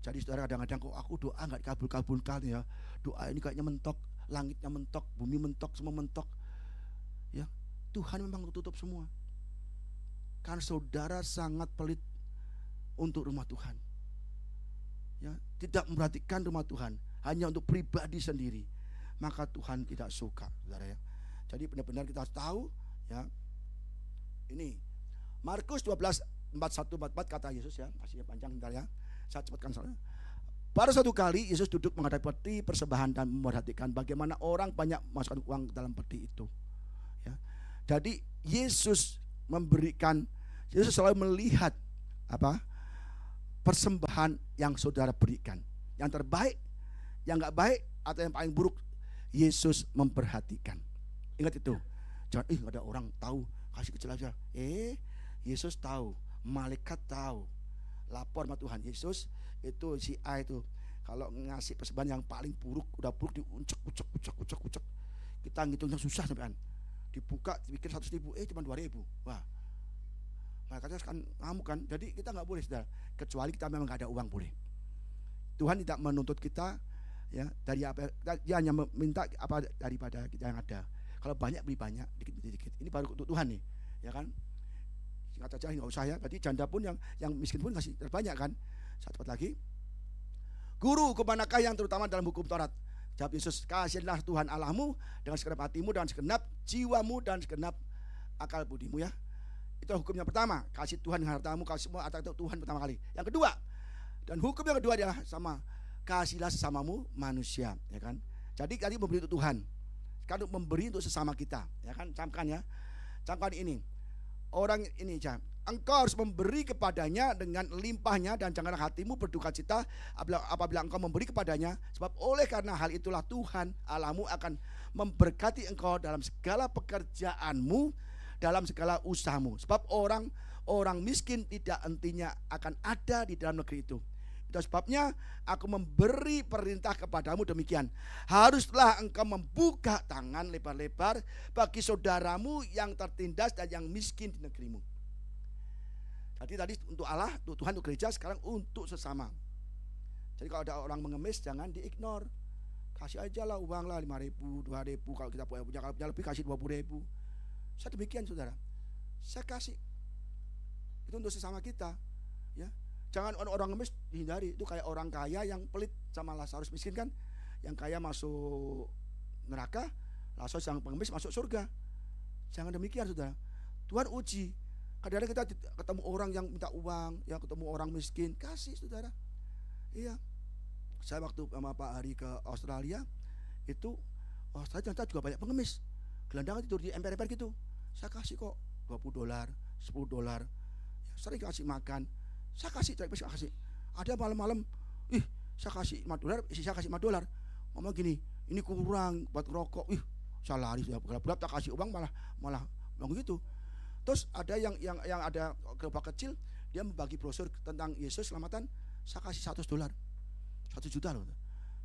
Jadi saudara, kadang-kadang kok aku doa nggak dikabul-kabulkan ya. Doa ini kayaknya mentok, langitnya mentok, bumi mentok, semua mentok. Ya, Tuhan memang tutup semua. Karena saudara sangat pelit untuk rumah Tuhan. Ya, tidak memperhatikan rumah Tuhan, hanya untuk pribadi sendiri. Maka Tuhan tidak suka, saudara ya. Jadi benar-benar kita harus tahu ya. Ini Markus 12:41-44 kata Yesus ya, masih panjang bentar ya. Saya cepatkan soalnya. Pada suatu kali Yesus duduk menghadap peti persembahan dan memperhatikan bagaimana orang banyak masukkan uang ke dalam peti itu. Ya. Jadi Yesus selalu melihat apa persembahan yang saudara berikan, yang terbaik, yang nggak baik atau yang paling buruk, Yesus memperhatikan. Ingat itu. Jangan nggak ada orang tahu, kasih kecil aja. Yesus tahu, malaikat tahu. Lapor sama Tuhan, Yesus itu si A itu kalau ngasih persembahan yang paling buruk, udah buruk diuncek. Kita ngitungnya susah sampean. Dibuka dipikir 100.000, cuma 2.000. Wah. Malaikatnya kan ngamuk kan. Jadi kita nggak boleh, saudara. Kecuali kita memang nggak ada uang boleh. Tuhan tidak menuntut kita ya dari apa, dia hanya meminta apa daripada kita yang ada. Kalau banyak beli banyak, dikit. Ini baru untuk Tuhan nih, ya kan? Singkat saja nggak usah ya. Berarti janda pun yang miskin pun kasih terbanyak kan. Satu lagi. Guru, kemanakah yang terutama dalam hukum Taurat? Jawab Yesus, kasihilah Tuhan Allahmu dengan segenap hatimu, dengan segenap jiwamu, dan segenap akal budimu ya. Itu hukum yang pertama, kasih Tuhan dengan hartamu, kasih semua harta itu Tuhan pertama kali. Yang kedua, dan hukum yang kedua adalah sama, kasihlah sesamamu manusia, ya kan? Jadi tadi memberi untuk Tuhan, sekarang memberi untuk sesama kita, ya kan? Camkan ini. Orang ini engkau harus memberi kepadanya dengan limpahnya, dan janganlah hatimu berduka cita apabila engkau memberi kepadanya, sebab oleh karena hal itulah Tuhan Allahmu akan memberkati engkau dalam segala pekerjaanmu, dalam segala usahamu. Sebab orang miskin tidak hentinya akan ada di dalam negeri itu. Itu sebabnya aku memberi perintah kepadamu demikian. Haruslah engkau membuka tangan lebar-lebar bagi saudaramu yang tertindas dan yang miskin di negerimu. Jadi tadi untuk Allah, untuk Tuhan, untuk gereja, sekarang untuk sesama. Jadi kalau ada orang mengemis jangan diignore. Kasih aja lah uang lah 5.000, 2.000, kalau kita punya, kalau punya lebih kasih 20.000. Saya demikian saudara. Saya kasih. Itu untuk sesama kita, ya. Jangan orang ngemis dihindari. Itu kayak orang kaya yang pelit sama Lazarus miskin kan. Yang kaya masuk neraka, Lazarus yang pengemis masuk surga. Jangan demikian saudara. Tuhan uji. Kadang-kadang kita ketemu orang yang minta uang, yang ketemu orang miskin, kasih saudara. Iya. Saya waktu sama Pak Hari ke Australia, itu Australia ternyata juga banyak pengemis. Gelandangan tidur di emper-emper gitu. Saya kasih kok $20, $10. Ya, sering kasih makan. Saya kasih, saya kasih. Ada malam-malam, saya kasih $5, isi saya kasih $5. Ngomong gini, ini kurang buat rokok. Saya lari sudah gelap-gelap tak kasih uang malah begitu. Terus ada yang ada gerobak kecil, dia membagi brosur tentang Yesus selamatan. Saya kasih $100, $1 juta loh.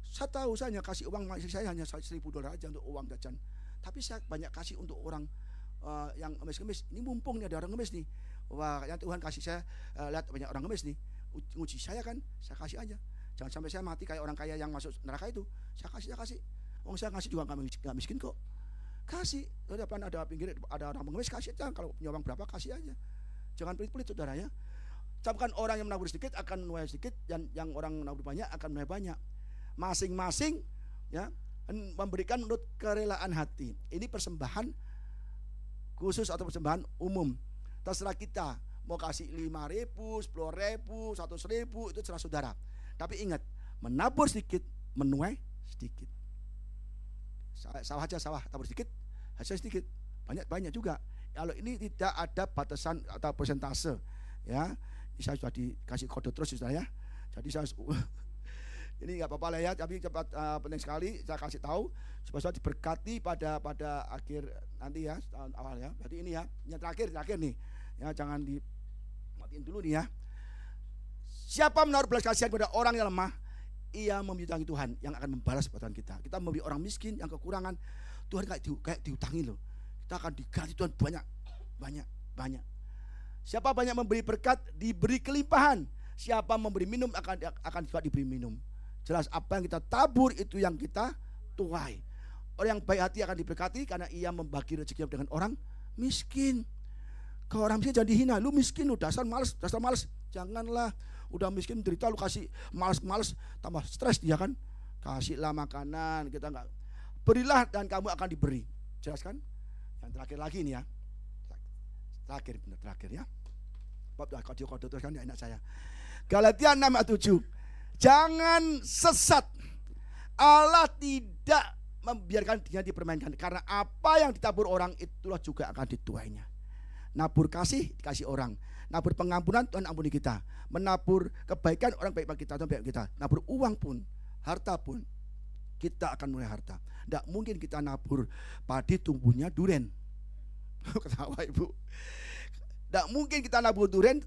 Saya tahu saya hanya kasih uang, saya hanya $1.000 aja untuk uang jajan. Tapi saya banyak kasih untuk orang yang ngemis-ngemis. Ini mumpung nih ada orang ngemis nih. Wah, yang Tuhan kasih saya lihat banyak orang ngemis nih. Uji saya kan, saya kasih aja. Jangan sampai saya mati kayak orang kaya yang masuk neraka itu. Saya kasih. Saya ngasih juga nggak miskin kok. Kasih. Di depan ada pinggir ada orang pengemis, kasih aja. Kalau punya uang berapa kasih aja. Jangan pelit-pelit saudara ya. Camkan orang yang menabur sedikit akan menuai sedikit, dan yang orang menabur banyak akan menuai banyak. Masing-masing ya memberikan menurut kerelaan hati. Ini persembahan khusus atau persembahan umum. Terserah kita mau kasih 5.000, 10.000, 100.000, itu terserah saudara. Tapi ingat, menabur sedikit, menuai sedikit. Sawah aja sawah, tabur sedikit, hasil sedikit. Banyak juga. Kalau ini tidak ada batasan atau persentase, ya. Ini saya sudah dikasih kode terus saudara ya. Jadi saya ini nggak apa-apa lah ya, tapi cepat penting sekali saya kasih tahu supaya diberkati pada akhir nanti ya, tahun awal ya. Berarti ini ya, yang terakhir nih. Ya, jangan dimatiin dulu nih ya. Siapa menaruh belas kasihan kepada orang yang lemah, ia membiutangi Tuhan yang akan membalas perbuatan kita. Kita memberi orang miskin yang kekurangan, Tuhan kayak diutangi loh. Kita akan diganti Tuhan banyak. Siapa banyak memberi berkat, diberi kelimpahan. Siapa memberi minum akan juga diberi minum. Jelas apa yang kita tabur itu yang kita tuai. Orang yang baik hati akan diberkati karena ia membagi rezeki dengan orang miskin. Kalau orang miskin jangan dihina, lu miskin lu dasar malas. Janganlah, udah miskin derita lu kasih malas tambah stres dia kan. Kasihlah makanan, kita enggak. Berilah dan kamu akan diberi. Jelas kan? Yang terakhir lagi nih ya. Terakhir ya. Bab kode terus kan enak saya. Galatia 6 ayat 7. Jangan sesat. Allah tidak membiarkan dia dipermainkan, karena apa yang ditabur orang itulah juga akan dituainya. Nabur kasih dikasih orang, nabur pengampunan Tuhan ampuni kita, menabur kebaikan orang baik bagi kita, Tuhan baik kita. Nabur uang pun, harta pun, kita akan mulai harta. Tidak mungkin kita nabur padi tumbuhnya duren. Ketawa ibu. Tidak mungkin kita nabur duren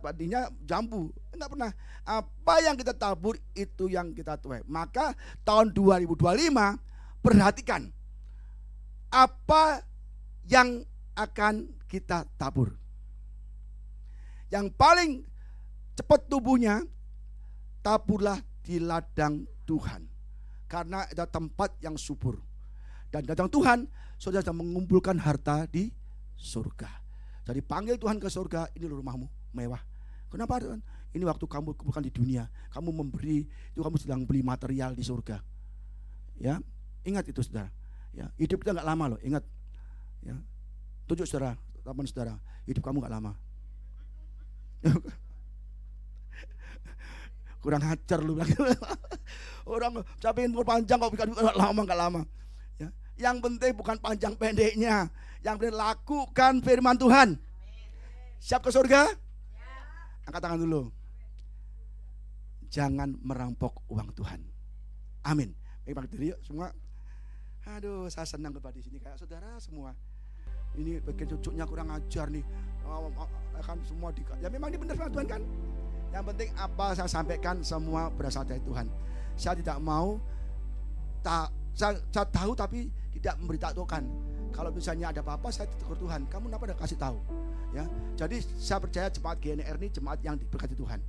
padinya jambu. Tidak pernah. Apa yang kita tabur itu yang kita tuai. Maka tahun 2025 perhatikan apa yang akan kita tabur. Yang paling cepat tumbuhnya, taburlah di ladang Tuhan, karena ada tempat yang subur. Dan ladang Tuhan, saudara sedang mengumpulkan harta di surga. Jadi panggil Tuhan ke surga, ini rumahmu mewah. Kenapa Tuhan? Ini waktu kamu kumpulkan di dunia, kamu memberi, itu kamu sedang beli material di surga. Ya, ingat itu saudara. Ya, hidup kita nggak lama loh, ingat. Ya, tunjuk saudara, teman saudara, hidup kamu nggak lama. Kurang ajar lu bilang. Orang capek umur panjang kok nggak lama. Ya, yang penting bukan panjang pendeknya, yang penting lakukan firman Tuhan. Siap ke surga? Angkat tangan dulu. Jangan merampok uang Tuhan. Amin. Baik diri yuk semua. Aduh, saya senang kepada di sini kayak saudara semua. Ini bagian cucunya kurang ajar nih. Akan semua ya memang ini benar firman Tuhan kan. Yang penting apa saya sampaikan semua berasal dari Tuhan. Saya tidak mau saya tahu tapi tidak memberitahukan. Kalau misalnya ada apa-apa saya tegur Tuhan, kamu kenapa tidak kasih tahu? Ya, jadi saya percaya jemaat GNR ini jemaat yang diberkati Tuhan.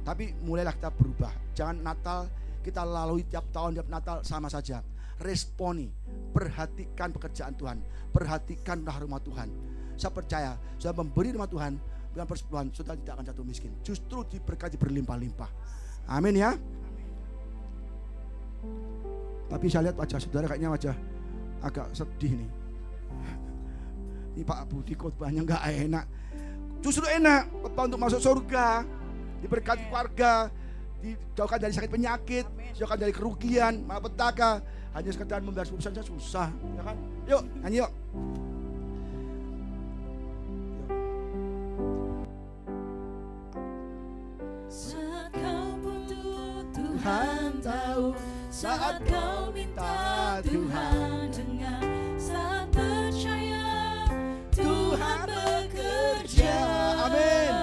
Tapi mulailah kita berubah. Jangan Natal kita lalui tiap tahun, tiap Natal sama saja. Responi, perhatikan pekerjaan Tuhan, perhatikan rumah Tuhan. Saya percaya, saya memberi rumah Tuhan dengan persepuluhan, saudara tidak akan jatuh miskin. Justru diberkati berlimpah-limpah. Amin ya. Tapi saya lihat wajah saudara kayaknya wajah agak sedih nih. Ini Pak Budi khotbahnya nggak enak. Justru enak, khotbah untuk masuk surga, diberkati keluarga, dijauhkan dari sakit penyakit, dijauhkan dari kerugian, malapetaka. Hanya sekedar membayar urusan saja susah, ya kan? Yuk, nyanyi yuk. Saat kau butuh Tuhan tahu, saat kau minta Tuhan dengar, saat percaya Tuhan bekerja. Amin.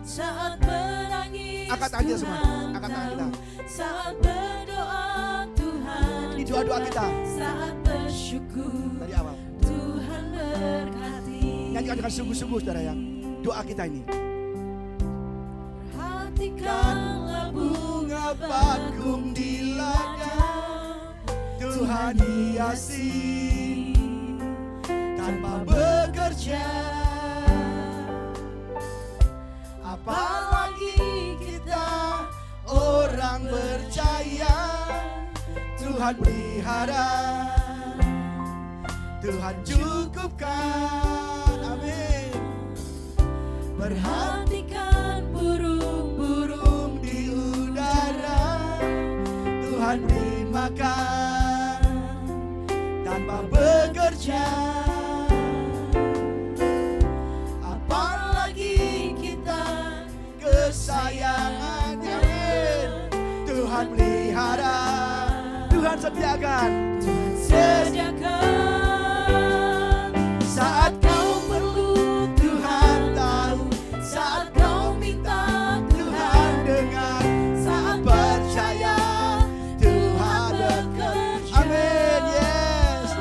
Saat menangis Angkat tangan kita semua, angkat tangan kita. saat berdoa Tuhan Ini doa-doa kita saat bersyukur dari awal. Tuhan berkati. Nyanyikan dengan sungguh-sungguh saudara ya. Doa kita ini. Perhatikanlah bunga bakung di ladang, Tuhan hiasi tanpa bekerja. Apalagi kita orang percaya, Tuhan pelihara, Tuhan cukupkan. Amin. Perhatikan burung-burung di udara, Tuhan beri makan tanpa bekerja. Apalagi kita kesayangannya, Tuhan pelihara, Tuhan sediakan, Tuhan sediakan. saat Kau perlu Tuhan tahu, saat kau minta Tuhan dengar, saat percaya Tuhan bekerja. Amin, yes.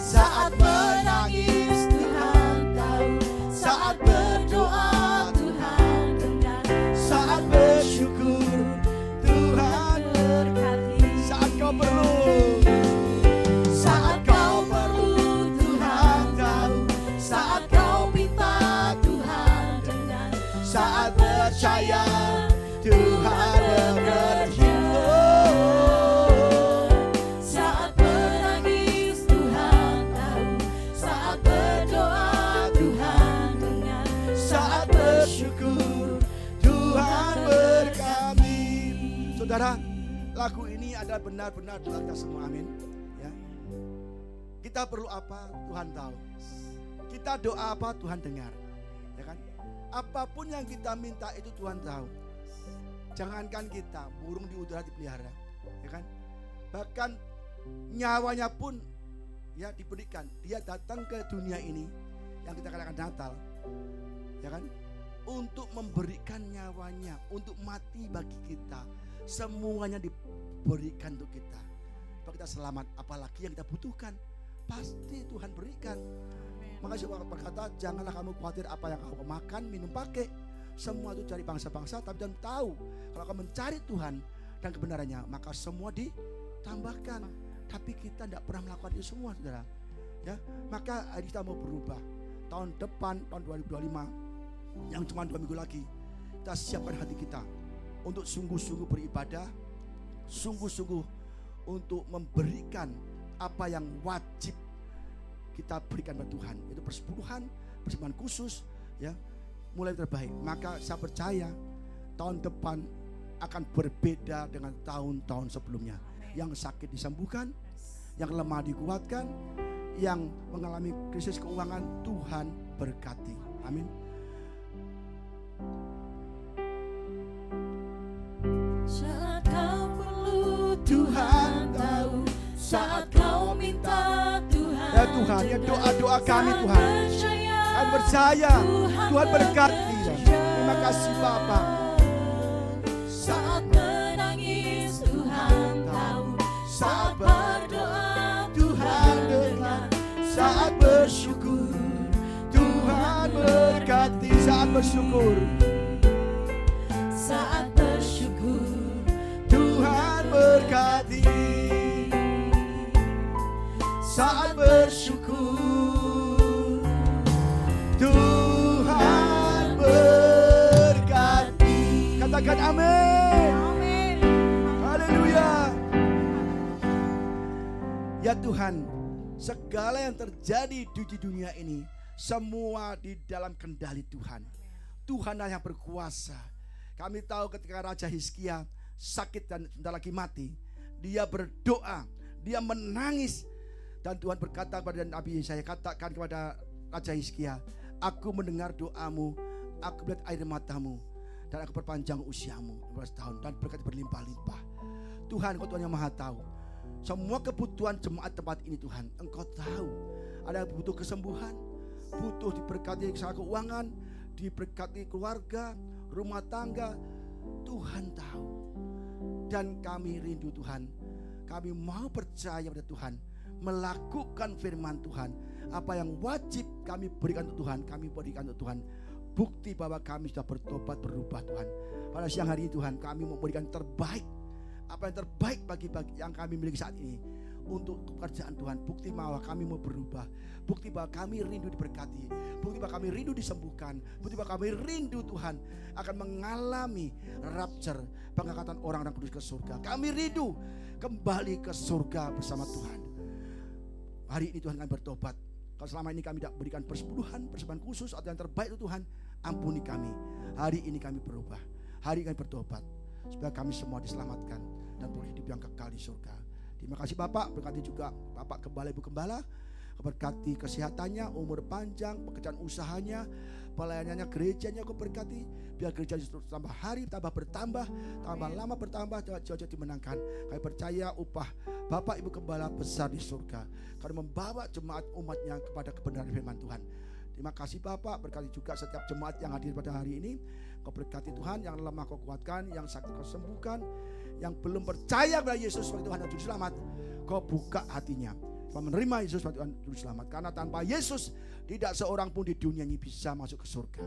Saat menangis Tuhan tahu, saat berdoa Tuhan dengar, saat bersyukur Tuhan, berkati. saat kau perlu, Saat kau perlu Tuhan tahu, saat kau minta Tuhan dengar, saat percaya Tuhan bekerja. saat menangis Tuhan tahu, saat berdoa Tuhan dengar, Saat bersyukur Tuhan berkati. Saudara, lagu ini adalah benar-benar doa kita semua, amin. Ya. Kita perlu apa Tuhan tahu. Kita doa apa Tuhan dengar. Ya kan? Apapun yang kita minta itu Tuhan tahu. Jangankan kita, burung di udara dipelihara, ya kan? Bahkan nyawanya pun ya diberikan. Dia datang ke dunia ini yang kita katakan Natal, ya kan? Untuk memberikan nyawanya, untuk mati bagi kita. Semuanya diberikan untuk kita. Supaya kita selamat, apalagi yang kita butuhkan, pasti Tuhan berikan. Maka saya berkata, janganlah kamu khawatir apa yang kamu makan, minum, pakai. Semua itu dari bangsa-bangsa, tapi Tuhan tahu kalau kamu mencari Tuhan dan kebenarannya, maka semua ditambahkan. Tapi kita tidak pernah melakukan itu semua, saudara. Ya, maka hari kita mau berubah. Tahun depan, tahun 2025, yang cuma 2 minggu lagi, kita siapkan hati kita untuk sungguh-sungguh beribadah, sungguh-sungguh untuk memberikan apa yang wajib kita berikan kepada Tuhan. Itu persepuluhan, persembahan khusus, ya, mulai terbaik. Maka saya percaya tahun depan akan berbeda dengan tahun-tahun sebelumnya. Yang sakit disembuhkan, yang lemah dikuatkan, yang mengalami krisis keuangan Tuhan berkati. Amin. saat kau perlu Tuhan tahu, saat kau minta Tuhan Ya Tuhan, ya doa-doa kami Tuhan. Kami percaya Tuhan berkati. Terima kasih Bapa. Saat menangis Tuhan tahu, saat berdoa Tuhan dengar, saat bersyukur Tuhan berkati. Saat bersyukur saat bersyukur Tuhan berkati. Saat bersyukur Tuhan berkati. Katakan amin. Amin. Haleluya. Ya Tuhan, segala yang terjadi di dunia ini semua di dalam kendali Tuhan. Tuhan yang berkuasa. Kami tahu ketika Raja Hizkia sakit dan sebentar lagi mati, dia berdoa, dia menangis, dan Tuhan berkata kepada Nabi Yesaya, katakan kepada Raja Hizkia, aku mendengar doamu, aku melihat air matamu, dan aku perpanjang usiamu 12 tahun dan berkat berlimpah-limpah. Tuhan, Engkau Tuhan yang Maha Tahu semua kebutuhan jemaat tempat ini. Tuhan, Engkau tahu ada yang butuh kesembuhan, butuh diberkati secara keuangan, diberkati keluarga, rumah tangga. Tuhan tahu. Dan kami rindu Tuhan, kami mau percaya pada Tuhan, melakukan firman Tuhan. Apa yang wajib kami berikan untuk Tuhan, kami berikan untuk Tuhan. Bukti bahwa kami sudah bertobat, berubah Tuhan. Pada siang hari ini Tuhan, kami mau berikan terbaik. Apa yang terbaik bagi yang kami miliki saat ini untuk pekerjaan Tuhan. Bukti bahwa kami mau berubah, bukti bahwa kami rindu diberkati, bukti bahwa kami rindu disembuhkan, bukti bahwa kami rindu Tuhan akan mengalami rapture, pengangkatan orang-orang kudus ke surga. Kami rindu kembali ke surga bersama Tuhan. Hari ini Tuhan kami bertobat. Kalau selama ini kami tidak berikan persepuluhan, persembahan khusus atau yang terbaik itu Tuhan, ampuni kami. Hari ini kami berubah, hari ini kami bertobat, supaya kami semua diselamatkan dan berhidup yang kekal di surga. Terima kasih Bapak, berkati juga Bapak Gembala, Ibu Gembala, berkati kesehatannya, umur panjang, pekerjaan usahanya, pelayanannya, gerejanya Kau berkati. Biar gereja terus tambah hari, tambah bertambah, tambah lama bertambah, jauh-jauh dimenangkan. Kami percaya upah Bapak Ibu Gembala besar di surga, karena membawa jemaat umatnya kepada kebenaran firman Tuhan. Terima kasih Bapak, berkati juga setiap jemaat yang hadir pada hari ini. Kau berkati Tuhan, yang lemah Kau kuatkan, yang sakit Kau sembuhkan, yang belum percaya pada Yesus sebagai Tuhan dan Juru Selamat, Kau buka hatinya menerima Yesus sebagai Tuhan dan Juru Selamat. Karena tanpa Yesus tidak seorang pun di dunia ini bisa masuk ke surga.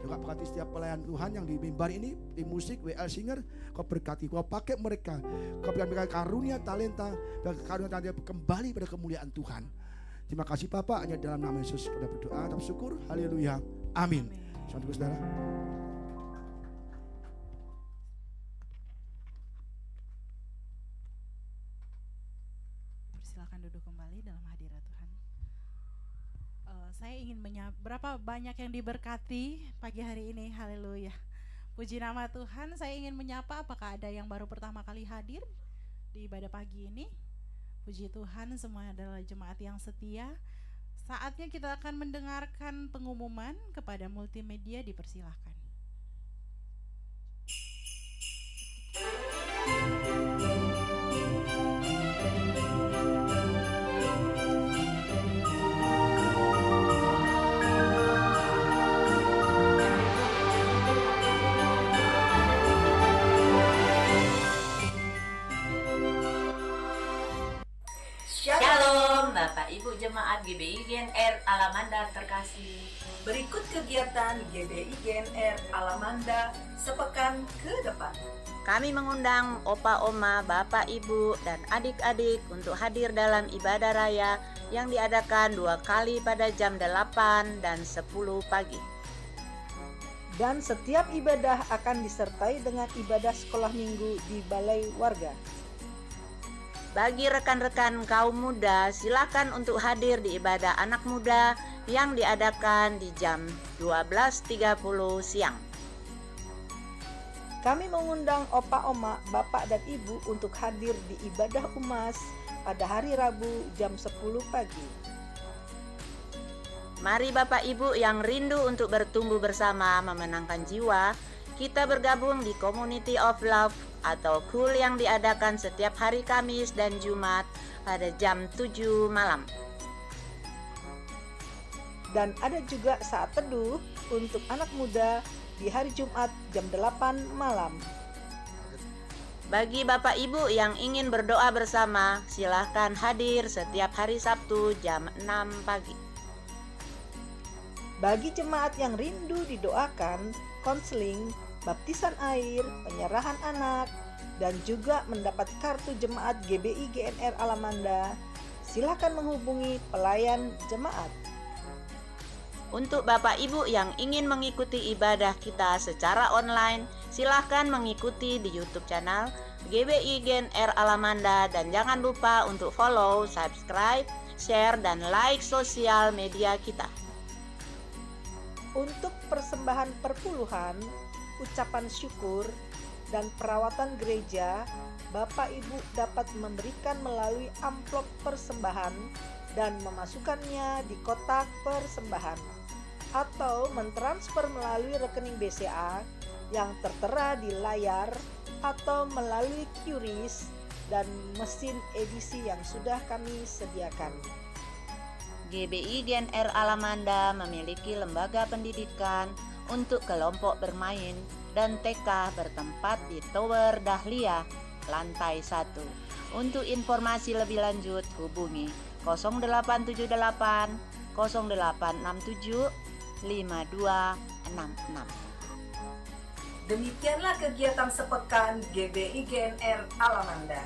Juga berkati setiap pelayan Tuhan yang di mimbar ini, tim musik, WL Singer, Kau berkati, Kau pakai mereka, Kau berikan mereka karunia, talenta, dan karunia kembali pada kemuliaan Tuhan. Terima kasih Bapak, hanya dalam nama Yesus kita berdoa dan bersyukur. Haleluya. Amin. Selamat saudara. Silakan duduk kembali dalam hadirat Tuhan. Saya ingin berapa banyak yang diberkati pagi hari ini. Haleluya. Puji nama Tuhan. Saya ingin menyapa, apakah ada yang baru pertama kali hadir di ibadah pagi ini? Puji Tuhan, semua adalah jemaat yang setia. Saatnya kita akan mendengarkan pengumuman. Kepada multimedia dipersilahkan. Shalom Bapak Ibu Jemaat GBI GNR Alamanda terkasih. Berikut kegiatan GBI GNR Alamanda sepekan ke depan. Kami mengundang Opa Oma, Bapak Ibu dan adik-adik untuk hadir dalam ibadah raya yang diadakan 2 kali pada jam 8 dan 10 pagi. Dan setiap ibadah akan disertai dengan ibadah sekolah minggu di balai warga. Bagi rekan-rekan kaum muda, silakan untuk hadir di ibadah anak muda yang diadakan di jam 12.30 siang. Kami mengundang Opa Oma, Bapak dan Ibu untuk hadir di ibadah UMAS pada hari Rabu jam 10 pagi. Mari Bapak Ibu yang rindu untuk bertumbuh bersama memenangkan jiwa, kita bergabung di Community of Love atau KUL yang diadakan setiap hari Kamis dan Jumat pada jam 7 malam. Dan ada juga saat teduh untuk anak muda di hari Jumat jam 8 malam. Bagi Bapak Ibu yang ingin berdoa bersama, silahkan hadir setiap hari Sabtu jam 6 pagi. Bagi jemaat yang rindu didoakan, konseling, baptisan air, penyerahan anak, dan juga mendapat kartu jemaat GBI GNR Alamanda, silakan menghubungi pelayan jemaat. Untuk Bapak Ibu yang ingin mengikuti ibadah kita secara online, silahkan mengikuti di YouTube channel GBI GNR Alamanda dan jangan lupa untuk follow, subscribe, share, dan like sosial media kita. Untuk persembahan perpuluhan, ucapan syukur, dan perawatan gereja, Bapak Ibu dapat memberikan melalui amplop persembahan dan memasukkannya di kotak persembahan, atau mentransfer melalui rekening BCA yang tertera di layar atau melalui QRIS dan mesin edisi yang sudah kami sediakan. GBI GNR Alamanda memiliki lembaga pendidikan untuk kelompok bermain dan TK bertempat di Tower Dahlia, lantai 1. Untuk informasi lebih lanjut hubungi 0878 0867 5266. Demikianlah kegiatan sepekan GBI GNR Alamanda.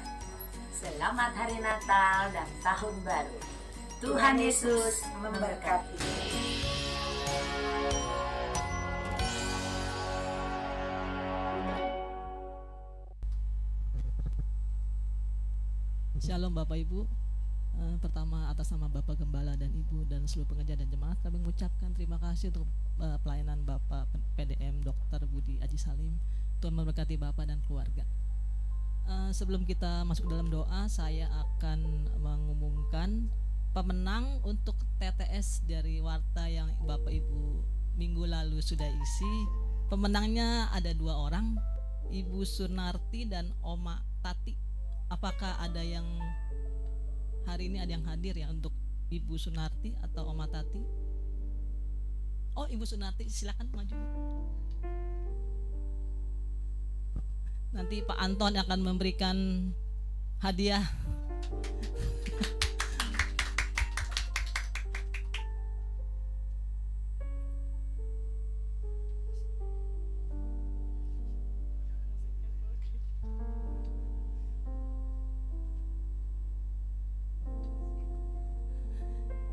Selamat Hari Natal dan Tahun Baru. Tuhan Yesus memberkati. Shalom Bapak Ibu. Pertama atas nama Bapak Gembala dan Ibu dan seluruh pengajar dan jemaat, kami mengucapkan terima kasih untuk pelayanan Bapak PDM Dr. Budi Aji Salim. Tuhan memberkati Bapak dan keluarga. Sebelum kita masuk dalam doa, saya akan mengumumkan pemenang untuk TTS dari Warta yang Bapak Ibu minggu lalu sudah isi. Pemenangnya ada 2 orang, Ibu Sunarti dan Oma Tati. Apakah ada yang hari ini ada yang hadir ya untuk Ibu Sunarti atau Oma Tati? Oh, Ibu Sunarti silakan maju. Nanti Pak Anton akan memberikan hadiah.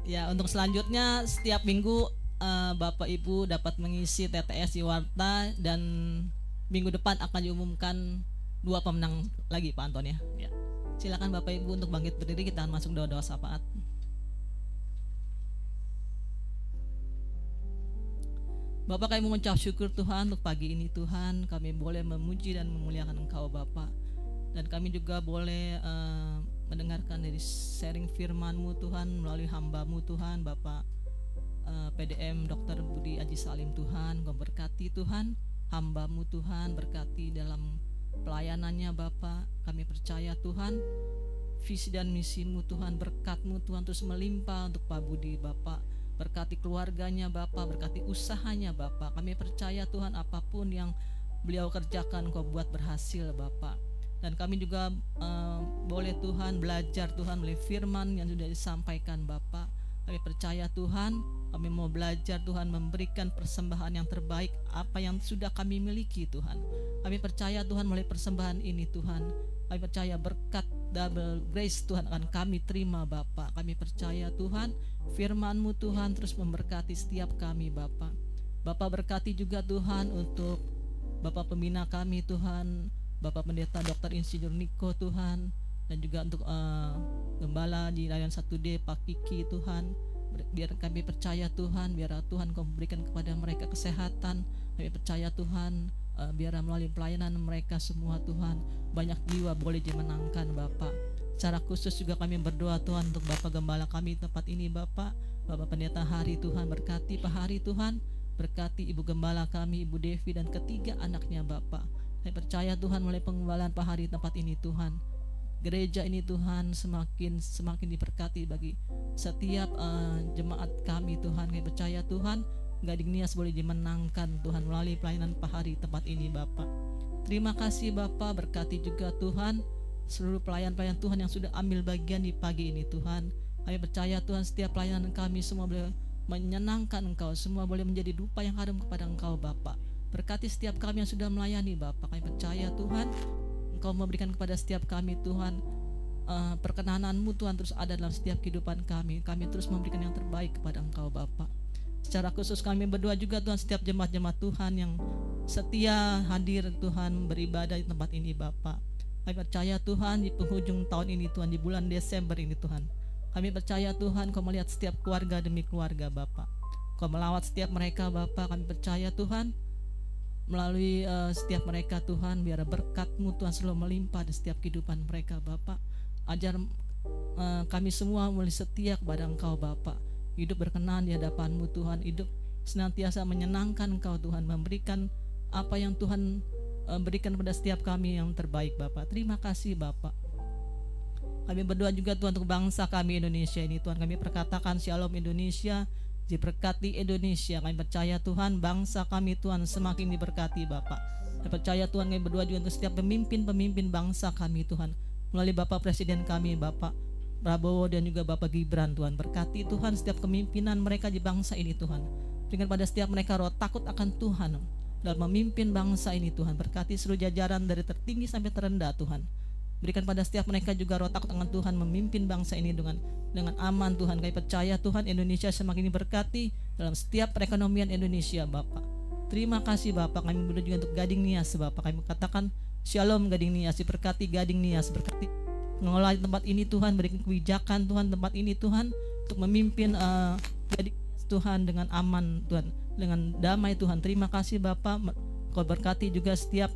Ya, untuk selanjutnya setiap minggu Bapak Ibu dapat mengisi TTS di Warta dan minggu depan akan diumumkan 2 pemenang lagi Pak Anton ya. Ya. Silakan Bapak Ibu untuk bangkit berdiri, kita akan masuk doa-doa syafaat. Bapak, kami mengucap syukur Tuhan untuk pagi ini Tuhan, kami boleh memuji dan memuliakan Engkau Bapak. Dan kami juga boleh mendengarkan dari sharing firman-Mu Tuhan melalui hamba-Mu Tuhan, Bapak PDM Dr. Budi Aji Salim Tuhan. Kau berkati Tuhan hamba-Mu Tuhan, berkati dalam pelayanannya Bapak. Kami percaya Tuhan visi dan misi-Mu Tuhan, berkat-Mu Tuhan terus melimpah untuk Pak Budi Bapak. Berkati keluarganya Bapak, berkati usahanya Bapak. Kami percaya Tuhan apapun yang beliau kerjakan Kau buat berhasil Bapak. Dan kami juga boleh Tuhan belajar Tuhan melalui firman yang sudah disampaikan Bapak. Kami percaya Tuhan, kami mau belajar Tuhan memberikan persembahan yang terbaik apa yang sudah kami miliki Tuhan. Kami percaya Tuhan melalui persembahan ini Tuhan. Kami percaya berkat double grace Tuhan akan kami terima Bapak. Kami percaya Tuhan firman-Mu Tuhan terus memberkati setiap kami Bapak. Bapak berkati juga Tuhan untuk Bapak pembina kami Tuhan, Bapak Pendeta Dr. Insinyur Niko Tuhan, dan juga untuk Gembala di Layan 1D Pak Kiki Tuhan. Biar kami percaya Tuhan, biar Tuhan Kau memberikan kepada mereka kesehatan. Kami percaya Tuhan, biar melalui pelayanan mereka semua Tuhan, banyak jiwa boleh dimenangkan Bapak. Secara khusus juga kami berdoa Tuhan untuk Bapak Gembala kami tempat ini Bapak, Bapak Pendeta Hari Tuhan, berkati Pak Hari Tuhan, berkati Ibu Gembala kami Ibu Devi dan ketiga anaknya Bapak. Saya percaya Tuhan melalui pengembalaan Pak Hari tempat ini Tuhan, gereja ini Tuhan semakin diberkati bagi setiap jemaat kami Tuhan. Kami percaya Tuhan Gading Nias boleh dimenangkan Tuhan melalui pelayanan pahari tempat ini Bapak. Terima kasih Bapak, berkati juga Tuhan seluruh pelayan-pelayan Tuhan yang sudah ambil bagian di pagi ini Tuhan. Kami percaya Tuhan setiap pelayanan kami semua boleh menyenangkan Engkau, semua boleh menjadi dupa yang harum kepada Engkau Bapak. Berkati setiap kami yang sudah melayani Bapak. Kami percaya Tuhan Engkau memberikan kepada setiap kami Tuhan perkenanan-Mu Tuhan terus ada dalam setiap kehidupan kami. Kami terus memberikan yang terbaik kepada Engkau Bapa. Secara khusus kami berdoa juga Tuhan setiap jemaat-jemaat Tuhan yang setia hadir Tuhan beribadah di tempat ini Bapa. Kami percaya Tuhan di penghujung tahun ini Tuhan, di bulan Desember ini Tuhan, kami percaya Tuhan Kau melihat setiap keluarga demi keluarga Bapa. Kau melawat setiap mereka Bapa. Kami percaya Tuhan melalui setiap mereka Tuhan, biar berkat-Mu Tuhan selalu melimpah di setiap kehidupan mereka Bapa. Ajar kami semua mulai setia kepada Engkau Bapa, hidup berkenan di hadapan-Mu Tuhan, hidup senantiasa menyenangkan Engkau Tuhan, memberikan apa yang Tuhan berikan pada setiap kami yang terbaik Bapa. Terima kasih Bapa. Kami berdoa juga Tuhan untuk bangsa kami Indonesia ini Tuhan. Kami perkatakan Shalom Indonesia, diberkati Indonesia. Kami percaya Tuhan bangsa kami Tuhan semakin diberkati Bapa. Kami percaya Tuhan, kami berdoa juga untuk setiap pemimpin-pemimpin bangsa kami Tuhan, melalui Bapak Presiden kami Bapak Prabowo dan juga Bapak Gibran Tuhan. Berkati Tuhan setiap kepemimpinan mereka di bangsa ini Tuhan. Berikan pada setiap mereka roh takut akan Tuhan dalam memimpin bangsa ini Tuhan. Berkati seluruh jajaran dari tertinggi sampai terendah Tuhan. Berikan pada setiap mereka juga roh takut akan Tuhan memimpin bangsa ini dengan aman Tuhan. Kami percaya Tuhan Indonesia semakin diberkati dalam setiap perekonomian Indonesia Bapak. Terima kasih Bapak. Kami berdoa juga untuk Gading Nias Bapak. Kami katakan Shalom Gading Nias, diberkati Gading Nias, berkati mengelola tempat ini Tuhan, berikan kebijakan Tuhan tempat ini Tuhan untuk memimpin Gading Nias Tuhan dengan aman Tuhan, dengan damai Tuhan. Terima kasih Bapak. Kau berkati juga setiap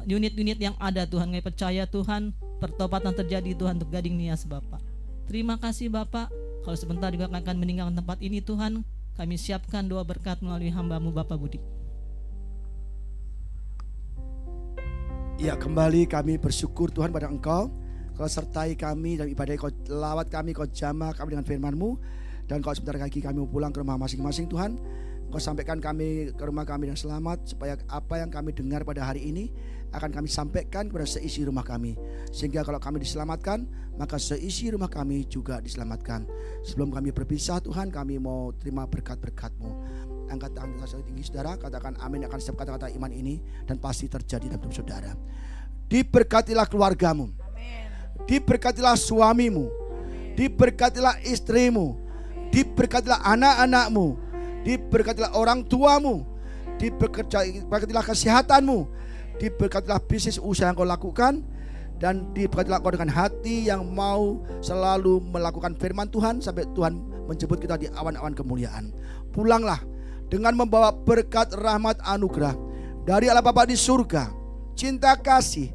unit-unit yang ada Tuhan. Kami percaya Tuhan pertobatan terjadi Tuhan untuk Gading Nias Bapak. Terima kasih Bapak. Kalau sebentar juga akan meninggalkan tempat ini Tuhan, kami siapkan doa berkat melalui hamba-Mu Bapak Budi. Ya, kembali kami bersyukur Tuhan pada Engkau. Kau sertai kami dalam ibadah, Kau lawat kami, Kau jamah kami dengan firman-Mu. Dan Kau sebentar lagi kami mau pulang ke rumah masing-masing Tuhan. Kau sampaikan kami ke rumah kami dengan selamat, supaya apa yang kami dengar pada hari ini akan kami sampaikan kepada seisi rumah kami. Sehingga kalau kami diselamatkan, maka seisi rumah kami juga diselamatkan. Sebelum kami berpisah Tuhan, kami mau terima berkat-berkat-Mu. Angkat tangan kita tinggi saudara, katakan amin akan setiap kata-kata iman ini, dan pasti terjadi dalam hidup saudara. Diberkatilah keluargamu, diberkatilah suamimu, diberkatilah istrimu, diberkatilah anak-anakmu, diberkatilah orang tuamu, diberkatilah kesehatanmu, diberkatilah bisnis usaha yang kau lakukan, dan diberkatilah kau dengan hati yang mau selalu melakukan firman Tuhan sampai Tuhan menjemput kita di awan-awan kemuliaan. Pulanglah dengan membawa berkat rahmat anugerah dari Allah Bapa di surga, cinta kasih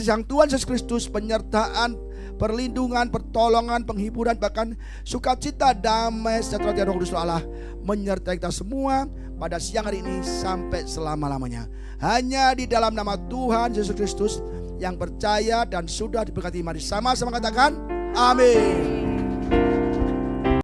Sang Tuhan Yesus Kristus, penyertaan, perlindungan, pertolongan, penghiburan, bahkan sukacita, damai, sejahtera dari Roh Kudus Allah menyertai kita semua pada siang hari ini sampai selama-lamanya. Hanya di dalam nama Tuhan Yesus Kristus yang percaya dan sudah diberkati, mari sama-sama katakan amin.